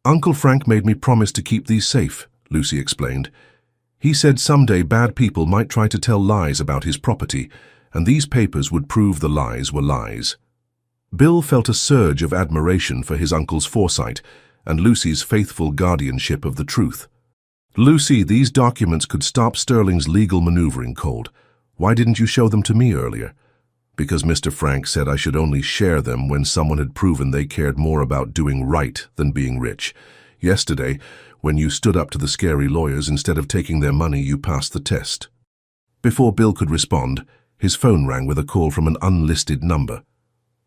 "Uncle Frank made me promise to keep these safe," Lucy explained. "He said someday bad people might try to tell lies about his property, and these papers would prove the lies were lies." Bill felt a surge of admiration for his uncle's foresight and Lucy's faithful guardianship of the truth. "Lucy, these documents could stop Sterling's legal maneuvering cold. Why didn't you show them to me earlier?" "Because Mr. Frank said I should only share them when someone had proven they cared more about doing right than being rich. Yesterday, when you stood up to the scary lawyers instead of taking their money, you passed the test." Before Bill could respond, his phone rang with a call from an unlisted number.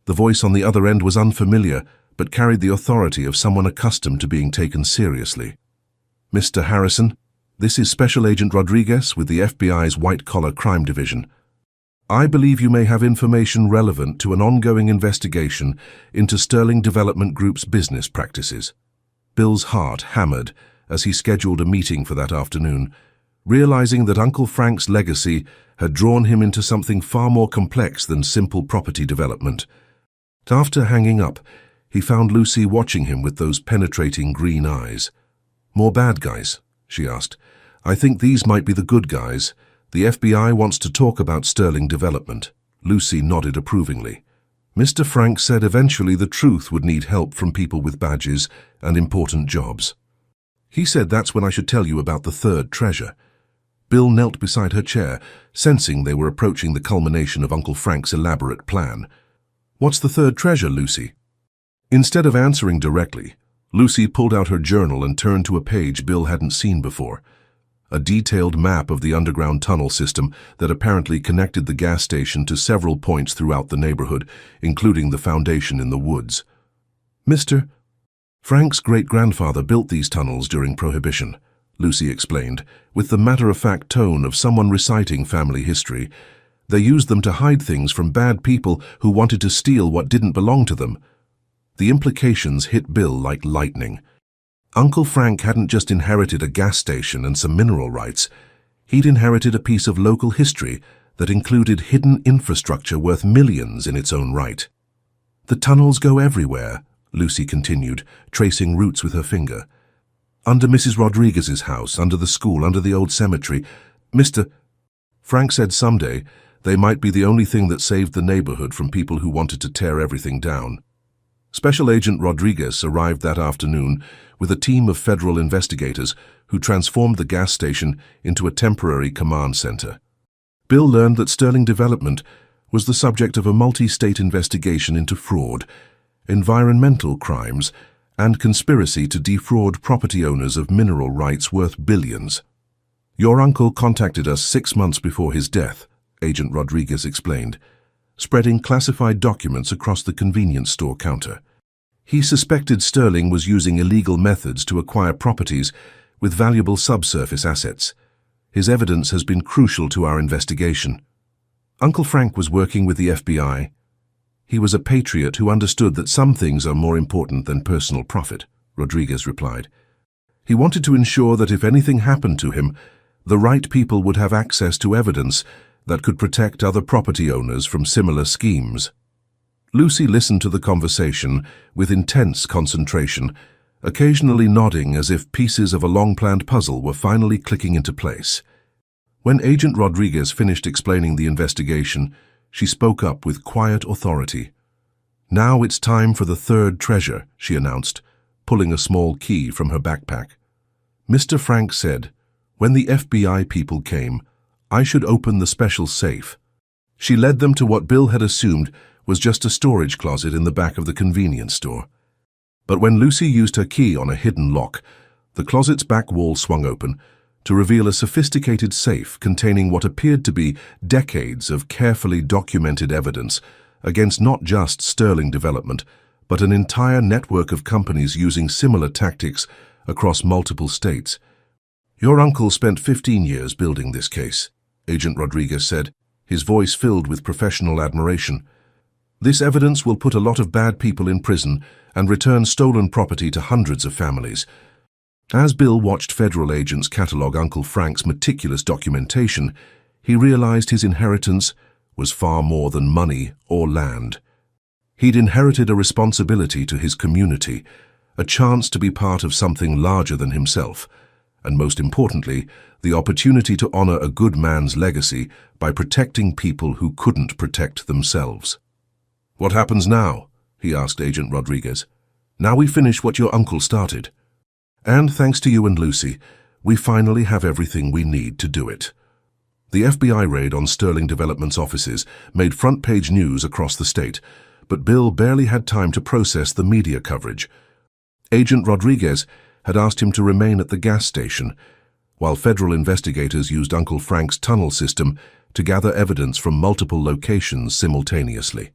The voice on the other end was unfamiliar, but carried the authority of someone accustomed to being taken seriously. "Mr. Harrison, this is Special Agent Rodriguez with the FBI's White-Collar Crime Division. I believe you may have information relevant to an ongoing investigation into Sterling Development Group's business practices." Bill's heart hammered as he scheduled a meeting for that afternoon, realizing that Uncle Frank's legacy had drawn him into something far more complex than simple property development. After hanging up, he found Lucy watching him with those penetrating green eyes. "More bad guys?" she asked. "I think these might be the good guys. The FBI wants to talk about Sterling Development." Lucy nodded approvingly. "Mr. Frank said eventually the truth would need help from people with badges and important jobs. He said that's when I should tell you about the third treasure." Bill knelt beside her chair, sensing they were approaching the culmination of Uncle Frank's elaborate plan. "What's the third treasure, Lucy?" Instead of answering directly, Lucy pulled out her journal and turned to a page Bill hadn't seen before. A detailed map of the underground tunnel system that apparently connected the gas station to several points throughout the neighborhood, including the foundation in the woods. "Mr. Frank's great-grandfather built these tunnels during Prohibition," Lucy explained, with the matter-of-fact tone of someone reciting family history. "They used them to hide things from bad people who wanted to steal what didn't belong to them." The implications hit Bill like lightning. Uncle Frank hadn't just inherited a gas station and some mineral rights. He'd inherited a piece of local history that included hidden infrastructure worth millions in its own right. "The tunnels go everywhere," Lucy continued, tracing routes with her finger. "Under Mrs. Rodriguez's house, under the school, under the old cemetery. Mr. Frank said someday they might be the only thing that saved the neighborhood from people who wanted to tear everything down." Special Agent Rodriguez arrived that afternoon with a team of federal investigators who transformed the gas station into a temporary command center. Bill learned that Sterling Development was the subject of a multi-state investigation into fraud, environmental crimes, and conspiracy to defraud property owners of mineral rights worth billions. "Your uncle contacted us 6 months before his death," Agent Rodriguez explained, spreading classified documents across the convenience store counter. "He suspected Sterling was using illegal methods to acquire properties with valuable subsurface assets. His evidence has been crucial to our investigation." Uncle Frank was working with the FBI. "He was a patriot who understood that some things are more important than personal profit," Rodriguez replied. "He wanted to ensure that if anything happened to him, the right people would have access to evidence that could protect other property owners from similar schemes." Lucy listened to the conversation with intense concentration, occasionally nodding as if pieces of a long-planned puzzle were finally clicking into place. When Agent Rodriguez finished explaining the investigation, she spoke up with quiet authority. "Now it's time for the third treasure," she announced, pulling a small key from her backpack. Mr. Frank said, "When the FBI people came, I should open the special safe." She led them to what Bill had assumed was just a storage closet in the back of the convenience store. But when Lucy used her key on a hidden lock, the closet's back wall swung open to reveal a sophisticated safe containing what appeared to be decades of carefully documented evidence against not just Sterling Development, but an entire network of companies using similar tactics across multiple states. "Your uncle spent 15 years building this case," Agent Rodriguez said, his voice filled with professional admiration. "This evidence will put a lot of bad people in prison and return stolen property to hundreds of families." As Bill watched federal agents catalog Uncle Frank's meticulous documentation, he realized his inheritance was far more than money or land. He'd inherited a responsibility to his community, a chance to be part of something larger than himself, and most importantly, the opportunity to honor a good man's legacy by protecting people who couldn't protect themselves. "What happens now?" he asked Agent Rodriguez. "Now we finish what your uncle started. And thanks to you and Lucy, we finally have everything we need to do it." The FBI raid on Sterling Development's offices made front-page news across the state, but Bill barely had time to process the media coverage. Agent Rodriguez had asked him to remain at the gas station, while federal investigators used Uncle Frank's tunnel system to gather evidence from multiple locations simultaneously.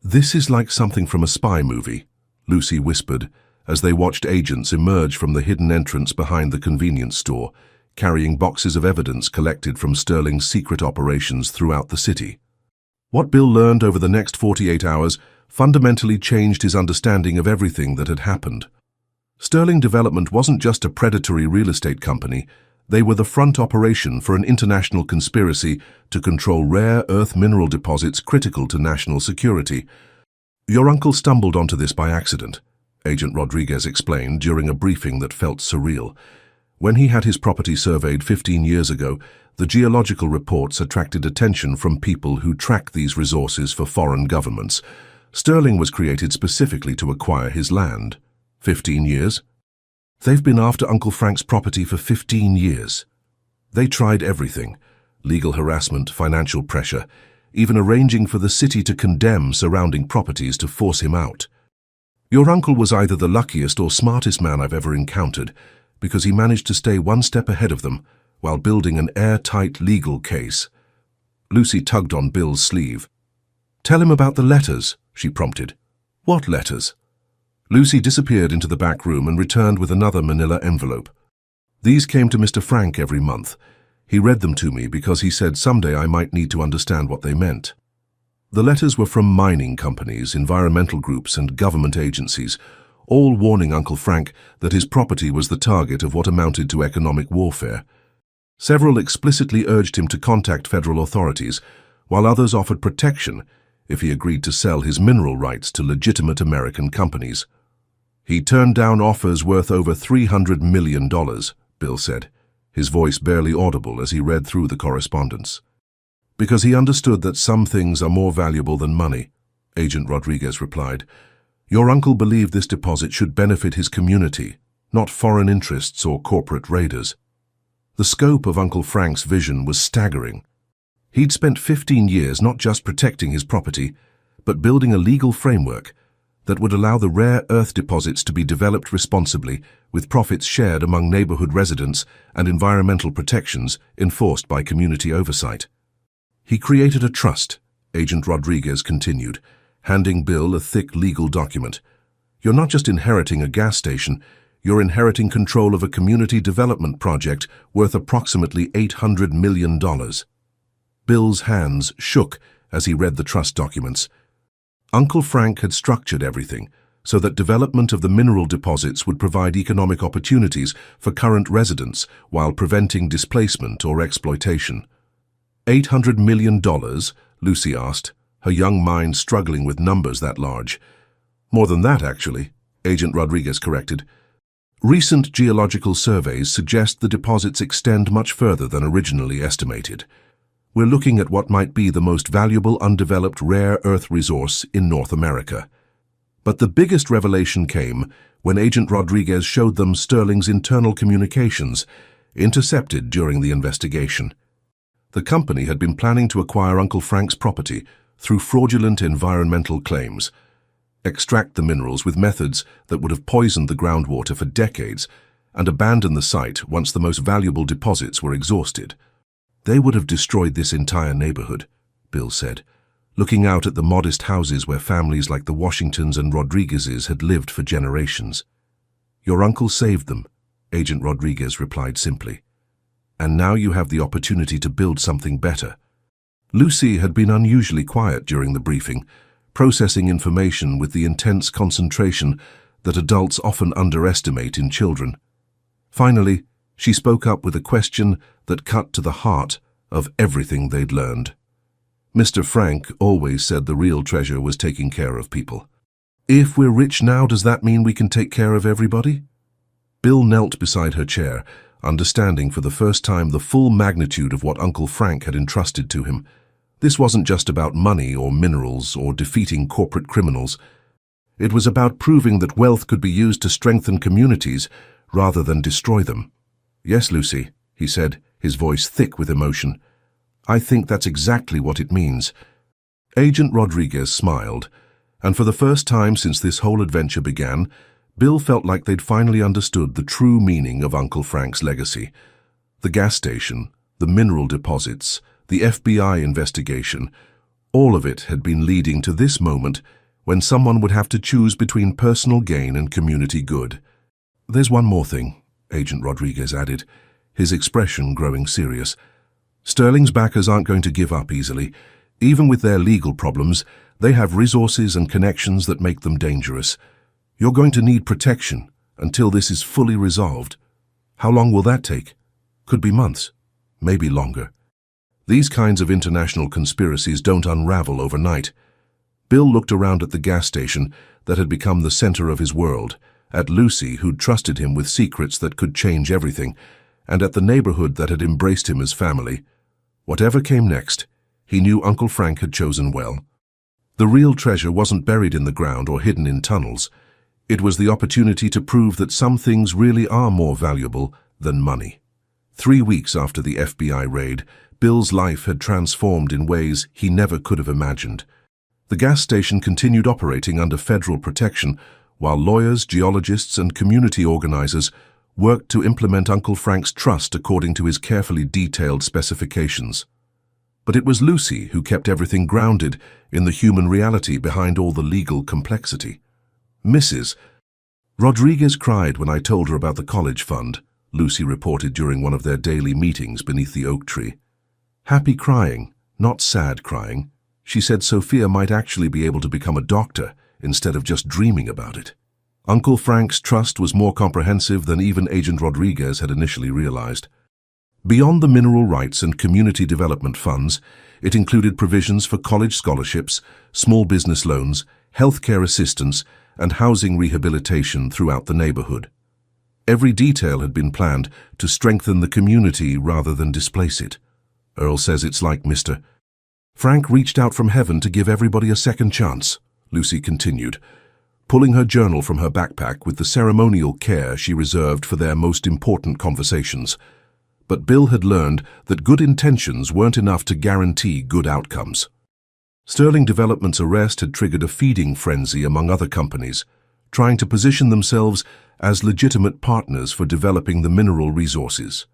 "This is like something from a spy movie," Lucy whispered as they watched agents emerge from the hidden entrance behind the convenience store, carrying boxes of evidence collected from Sterling's secret operations throughout the city. What Bill learned over the next 48 hours fundamentally changed his understanding of everything that had happened. Sterling Development wasn't just a predatory real estate company, they were the front operation for an international conspiracy to control rare earth mineral deposits critical to national security. "Your uncle stumbled onto this by accident," Agent Rodriguez explained during a briefing that felt surreal. When he had his property surveyed 15 years ago, the geological reports attracted attention from people who track these resources for foreign governments. Sterling was created specifically to acquire his land. 15 years? They've been after Uncle Frank's property for 15 years. They tried everything: legal harassment, financial pressure, even arranging for the city to condemn surrounding properties to force him out. "Your uncle was either the luckiest or smartest man I've ever encountered, because he managed to stay one step ahead of them while building an airtight legal case." Lucy tugged on Bill's sleeve. "Tell him about the letters," she prompted. "What letters?" Lucy disappeared into the back room and returned with another manila envelope. "These came to Mr. Frank every month. He read them to me because he said someday I might need to understand what they meant." The letters were from mining companies, environmental groups, and government agencies, all warning Uncle Frank that his property was the target of what amounted to economic warfare. Several explicitly urged him to contact federal authorities, while others offered protection if he agreed to sell his mineral rights to legitimate American companies. "He turned down offers worth over $300 million, Bill said, his voice barely audible as he read through the correspondence. "Because he understood that some things are more valuable than money," Agent Rodriguez replied. "Your uncle believed this deposit should benefit his community, not foreign interests or corporate raiders." The scope of Uncle Frank's vision was staggering. He'd spent 15 years not just protecting his property, but building a legal framework that would allow the rare earth deposits to be developed responsibly, with profits shared among neighborhood residents and environmental protections enforced by community oversight. "He created a trust," Agent Rodriguez continued, handing Bill a thick legal document. "You're not just inheriting a gas station, you're inheriting control of a community development project worth approximately $800 million. Bill's hands shook as he read the trust documents. Uncle Frank had structured everything so that development of the mineral deposits would provide economic opportunities for current residents while preventing displacement or exploitation. $800 million, Lucy asked, her young mind struggling with numbers that large. "More than that, actually," Agent Rodriguez corrected. "Recent geological surveys suggest the deposits extend much further than originally estimated. We're looking at what might be the most valuable undeveloped rare earth resource in North America." But the biggest revelation came when Agent Rodriguez showed them Sterling's internal communications, intercepted during the investigation. The company had been planning to acquire Uncle Frank's property through fraudulent environmental claims, extract the minerals with methods that would have poisoned the groundwater for decades, and abandon the site once the most valuable deposits were exhausted. They would have destroyed this entire neighborhood, Bill said, looking out at the modest houses where families like the Washingtons and Rodriguezes had lived for generations. Your uncle saved them, Agent Rodriguez replied simply. And now you have the opportunity to build something better. Lucy had been unusually quiet during the briefing, processing information with the intense concentration that adults often underestimate in children. Finally, she spoke up with a question that cut to the heart of everything they'd learned. Mr. Frank always said the real treasure was taking care of people. If we're rich now, does that mean we can take care of everybody? Bill knelt beside her chair, understanding for the first time the full magnitude of what Uncle Frank had entrusted to him. This wasn't just about money or minerals or defeating corporate criminals. It was about proving that wealth could be used to strengthen communities rather than destroy them. Yes, Lucy, he said, his voice thick with emotion. I think that's exactly what it means. Agent Rodriguez smiled, and for the first time since this whole adventure began, Bill felt like they'd finally understood the true meaning of Uncle Frank's legacy. The gas station, the mineral deposits, the FBI investigation, all of it had been leading to this moment when someone would have to choose between personal gain and community good. There's one more thing, Agent Rodriguez added, his expression growing serious. Sterling's backers aren't going to give up easily. Even with their legal problems, they have resources and connections that make them dangerous. You're going to need protection until this is fully resolved. How long will that take? Could be months, maybe longer. These kinds of international conspiracies don't unravel overnight. Bill looked around at the gas station that had become the center of his world, at Lucy, who'd trusted him with secrets that could change everything, and at the neighborhood that had embraced him as family. Whatever came next, he knew Uncle Frank had chosen well. The real treasure wasn't buried in the ground or hidden in tunnels. It was the opportunity to prove that some things really are more valuable than money. 3 weeks after the FBI raid, Bill's life had transformed in ways he never could have imagined. The gas station continued operating under federal protection, while lawyers, geologists, and community organizers worked to implement Uncle Frank's trust according to his carefully detailed specifications. But it was Lucy who kept everything grounded in the human reality behind all the legal complexity. Mrs. Rodriguez cried when I told her about the college fund, Lucy reported during one of their daily meetings beneath the oak tree. Happy crying, not sad crying. She said Sophia might actually be able to become a doctor instead of just dreaming about it. Uncle Frank's trust was more comprehensive than even Agent Rodriguez had initially realized. Beyond the mineral rights and community development funds, it included provisions for college scholarships, small business loans, healthcare assistance, and housing rehabilitation throughout the neighborhood. Every detail had been planned to strengthen the community rather than displace it. Earl says it's like Mr. Frank reached out from heaven to give everybody a second chance, Lucy continued, pulling her journal from her backpack with the ceremonial care she reserved for their most important conversations. But Bill had learned that good intentions weren't enough to guarantee good outcomes. Sterling Development's arrest had triggered a feeding frenzy among other companies, trying to position themselves as legitimate partners for developing the mineral resources.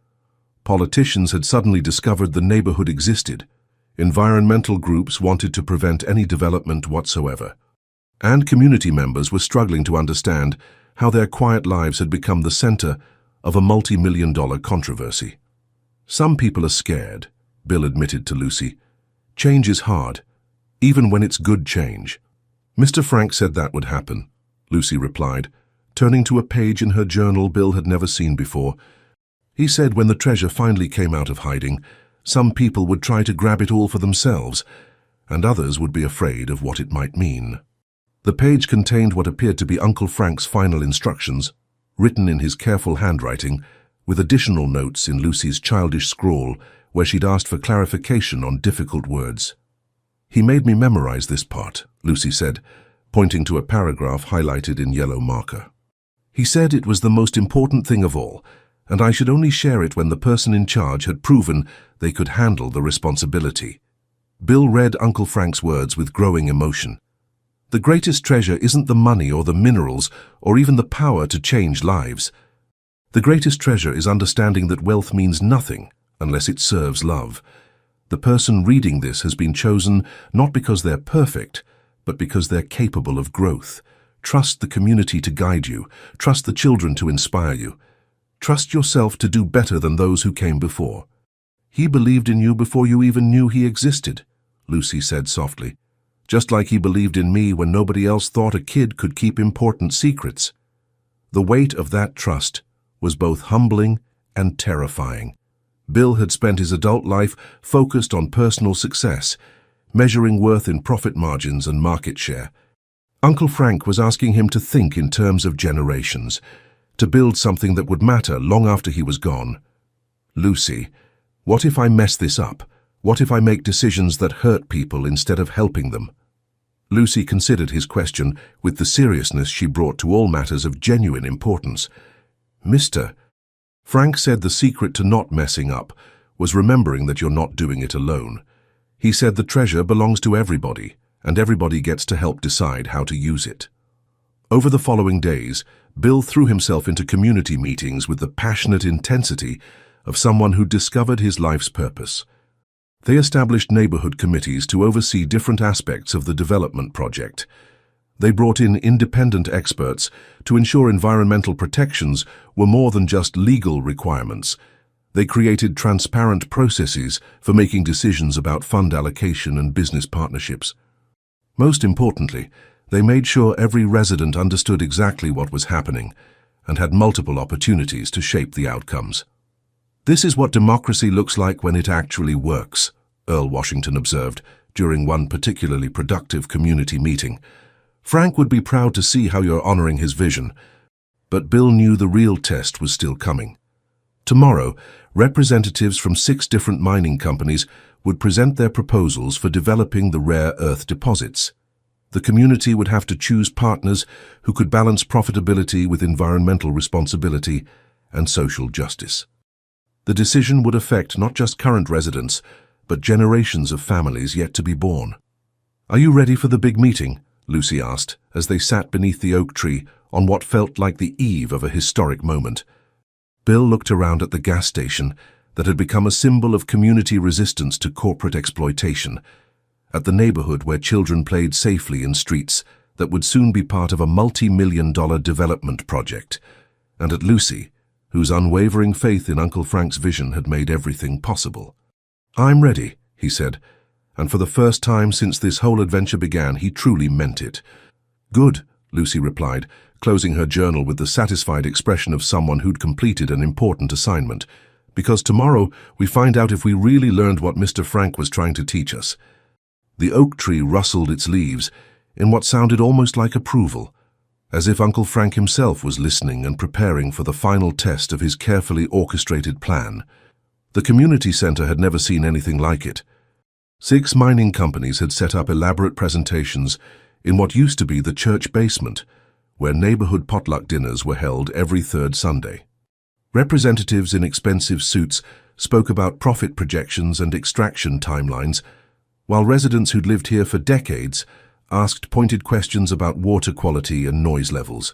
Politicians had suddenly discovered the neighborhood existed. Environmental groups wanted to prevent any development whatsoever. And community members were struggling to understand how their quiet lives had become the center of a multi-million-dollar controversy. Some people are scared, Bill admitted to Lucy. Change is hard, even when it's good change. Mr. Frank said that would happen, Lucy replied, turning to a page in her journal Bill had never seen before. He said when the treasure finally came out of hiding, some people would try to grab it all for themselves, and others would be afraid of what it might mean. The page contained what appeared to be Uncle Frank's final instructions, written in his careful handwriting, with additional notes in Lucy's childish scrawl where she'd asked for clarification on difficult words. He made me memorize this part, Lucy said, pointing to a paragraph highlighted in yellow marker. He said it was the most important thing of all, and I should only share it when the person in charge had proven they could handle the responsibility. Bill read Uncle Frank's words with growing emotion. The greatest treasure isn't the money or the minerals or even the power to change lives. The greatest treasure is understanding that wealth means nothing unless it serves love. The person reading this has been chosen not because they're perfect, but because they're capable of growth. Trust the community to guide you. Trust the children to inspire you. Trust yourself to do better than those who came before. He believed in you before you even knew he existed, Lucy said softly. Just like he believed in me when nobody else thought a kid could keep important secrets. The weight of that trust was both humbling and terrifying. Bill had spent his adult life focused on personal success, measuring worth in profit margins and market share. Uncle Frank was asking him to think in terms of generations, to build something that would matter long after he was gone. Lucy, what if I mess this up? What if I make decisions that hurt people instead of helping them? Lucy considered his question with the seriousness she brought to all matters of genuine importance. Mr. Frank said the secret to not messing up was remembering that you're not doing it alone. He said the treasure belongs to everybody, and everybody gets to help decide how to use it. Over the following days, Bill threw himself into community meetings with the passionate intensity of someone who discovered his life's purpose. They established neighborhood committees to oversee different aspects of the development project. They brought in independent experts to ensure environmental protections were more than just legal requirements. They created transparent processes for making decisions about fund allocation and business partnerships. Most importantly, they made sure every resident understood exactly what was happening and had multiple opportunities to shape the outcomes. This is what democracy looks like when it actually works, Earl Washington observed during one particularly productive community meeting. Frank would be proud to see how you're honoring his vision, but Bill knew the real test was still coming. Tomorrow, representatives from 6 different mining companies would present their proposals for developing the rare earth deposits. The community would have to choose partners who could balance profitability with environmental responsibility and social justice. The decision would affect not just current residents, but generations of families yet to be born. "Are you ready for the big meeting?" Lucy asked, as they sat beneath the oak tree on what felt like the eve of a historic moment. Bill looked around at the gas station that had become a symbol of community resistance to corporate exploitation, at the neighborhood where children played safely in streets that would soon be part of a multi-million-dollar development project, and at Lucy, whose unwavering faith in Uncle Frank's vision had made everything possible. "I'm ready," he said, and for the first time since this whole adventure began, he truly meant it. "Good," Lucy replied, closing her journal with the satisfied expression of someone who'd completed an important assignment, "because tomorrow we find out if we really learned what Mr. Frank was trying to teach us." The oak tree rustled its leaves in what sounded almost like approval, as if Uncle Frank himself was listening and preparing for the final test of his carefully orchestrated plan. The community center had never seen anything like it. 6 mining companies had set up elaborate presentations in what used to be the church basement, where neighborhood potluck dinners were held every 3rd Sunday. Representatives in expensive suits spoke about profit projections and extraction timelines, while residents who'd lived here for decades asked pointed questions about water quality and noise levels.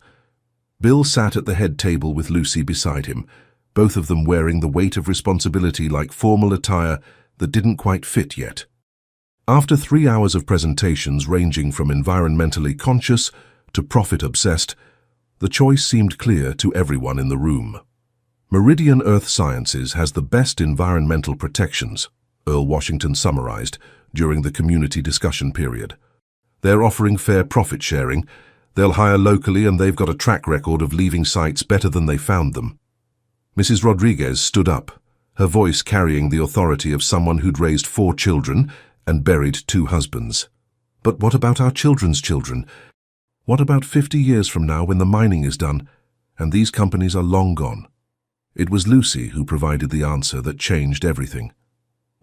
Bill sat at the head table with Lucy beside him, both of them wearing the weight of responsibility like formal attire that didn't quite fit yet. After 3 hours of presentations ranging from environmentally conscious to profit-obsessed, the choice seemed clear to everyone in the room. Meridian Earth Sciences has the best environmental protections, Earl Washington summarized during the community discussion period. They're offering fair profit sharing, they'll hire locally, and they've got a track record of leaving sites better than they found them. Mrs. Rodriguez stood up, her voice carrying the authority of someone who'd raised 4 children and buried 2 husbands. "But what about our children's children? What about 50 years from now when the mining is done and these companies are long gone?" It was Lucy who provided the answer that changed everything.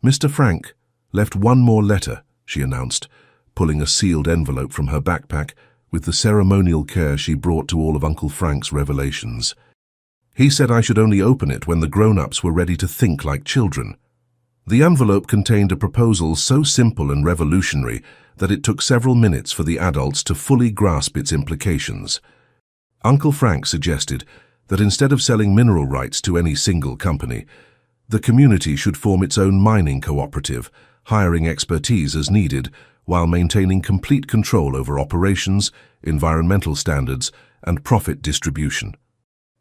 "Mr. Frank left one more letter," she announced, pulling a sealed envelope from her backpack with the ceremonial care she brought to all of Uncle Frank's revelations. He said I should only open it when the grown-ups were ready to think like children. The envelope contained a proposal so simple and revolutionary that it took several minutes for the adults to fully grasp its implications. Uncle Frank suggested that instead of selling mineral rights to any single company, the community should form its own mining cooperative, hiring expertise as needed while maintaining complete control over operations, environmental standards, and profit distribution.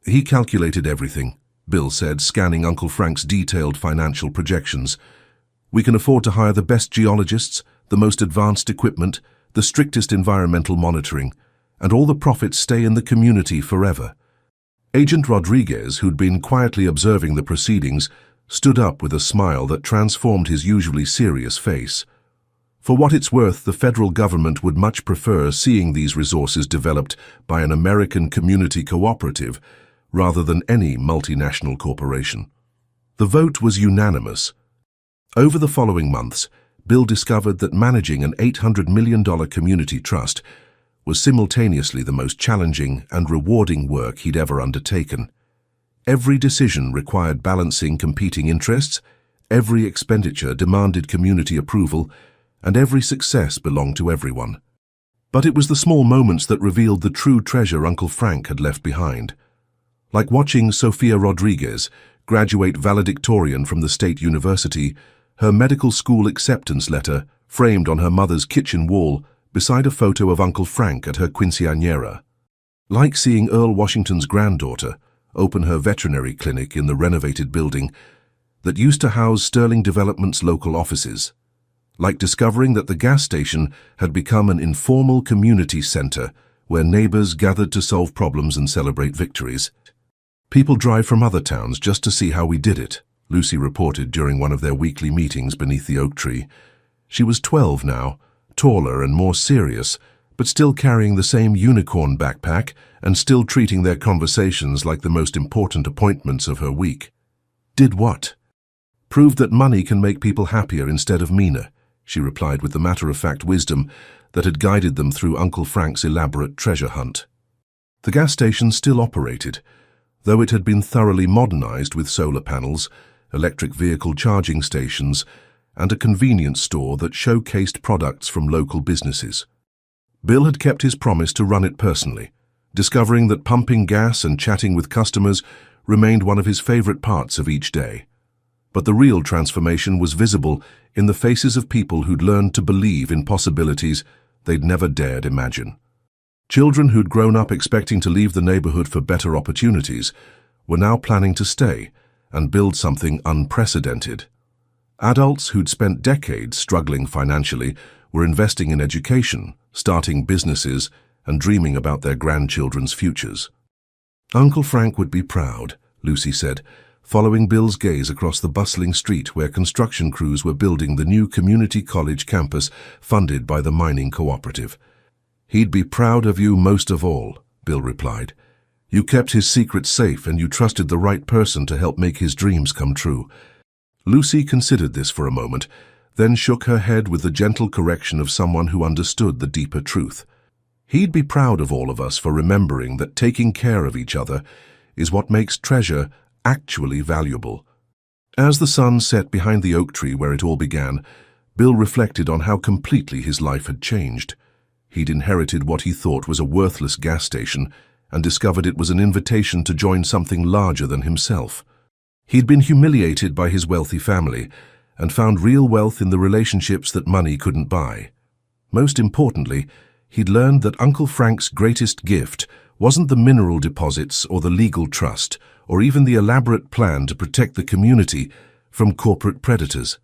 He calculated everything, Bill said, scanning Uncle Frank's detailed financial projections. We can afford to hire the best geologists, the most advanced equipment, the strictest environmental monitoring, and all the profits stay in the community forever. Agent Rodriguez, who'd been quietly observing the proceedings, stood up with a smile that transformed his usually serious face. For what it's worth, the federal government would much prefer seeing these resources developed by an American community cooperative rather than any multinational corporation. The vote was unanimous. Over the following months, Bill discovered that managing an $800 million community trust was simultaneously the most challenging and rewarding work he'd ever undertaken. Every decision required balancing competing interests, every expenditure demanded community approval, and every success belonged to everyone. But it was the small moments that revealed the true treasure Uncle Frank had left behind. Like watching Sofia Rodriguez, graduate valedictorian from the State University, her medical school acceptance letter framed on her mother's kitchen wall beside a photo of Uncle Frank at her quinceañera. Like seeing Earl Washington's granddaughter open her veterinary clinic in the renovated building that used to house Sterling Development's local offices. Like discovering that the gas station had become an informal community center where neighbors gathered to solve problems and celebrate victories. People drive from other towns just to see how we did it, Lucy reported during one of their weekly meetings beneath the oak tree. She was 12 now, taller and more serious, but still carrying the same unicorn backpack and still treating their conversations like the most important appointments of her week. Did what? Proved that money can make people happier instead of meaner, she replied with the matter-of-fact wisdom that had guided them through Uncle Frank's elaborate treasure hunt. The gas station still operated, though it had been thoroughly modernized with solar panels, electric vehicle charging stations, and a convenience store that showcased products from local businesses. Bill had kept his promise to run it personally, discovering that pumping gas and chatting with customers remained one of his favorite parts of each day. But the real transformation was visible in the faces of people who'd learned to believe in possibilities they'd never dared imagine. Children who'd grown up expecting to leave the neighborhood for better opportunities were now planning to stay and build something unprecedented. Adults who'd spent decades struggling financially were investing in education, starting businesses, and dreaming about their grandchildren's futures. Uncle Frank would be proud, Lucy said, following Bill's gaze across the bustling street where construction crews were building the new community college campus funded by the mining cooperative. He'd be proud of you most of all, Bill replied. You kept his secret safe and you trusted the right person to help make his dreams come true. Lucy considered this for a moment, then shook her head with the gentle correction of someone who understood the deeper truth. He'd be proud of all of us for remembering that taking care of each other is what makes treasure actually valuable. As the sun set behind the oak tree where it all began, Bill reflected on how completely his life had changed. He'd inherited what he thought was a worthless gas station and discovered it was an invitation to join something larger than himself. He'd been humiliated by his wealthy family and found real wealth in the relationships that money couldn't buy. Most importantly, he'd learned that Uncle Frank's greatest gift wasn't the mineral deposits or the legal trust or even the elaborate plan to protect the community from corporate predators.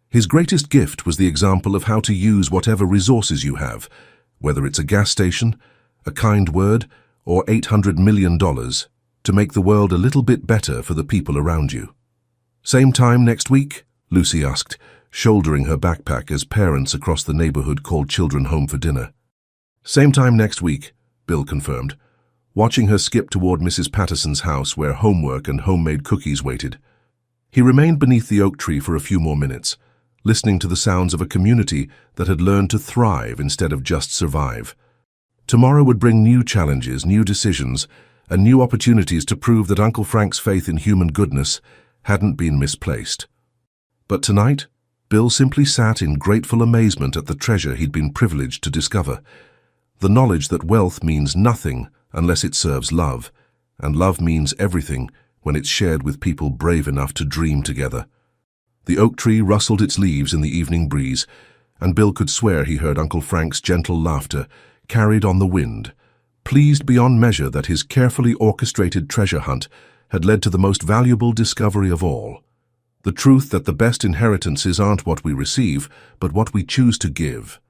His greatest gift was the example of how to use whatever resources you have, whether it's a gas station, a kind word, or $800 million, to make the world a little bit better for the people around you. Same time next week? Lucy asked, shouldering her backpack as parents across the neighborhood called children home for dinner. Same time next week, Bill confirmed, watching her skip toward Mrs. Patterson's house where homework and homemade cookies waited. He remained beneath the oak tree for a few more minutes, listening to the sounds of a community that had learned to thrive instead of just survive. Tomorrow would bring new challenges, new decisions, and new opportunities to prove that Uncle Frank's faith in human goodness hadn't been misplaced. But tonight, Bill simply sat in grateful amazement at the treasure he'd been privileged to discover. The knowledge that wealth means nothing unless it serves love, and love means everything when it's shared with people brave enough to dream together. The oak tree rustled its leaves in the evening breeze, and Bill could swear he heard Uncle Frank's gentle laughter carried on the wind, pleased beyond measure that his carefully orchestrated treasure hunt had led to the most valuable discovery of all: the truth that the best inheritances aren't what we receive, but what we choose to give.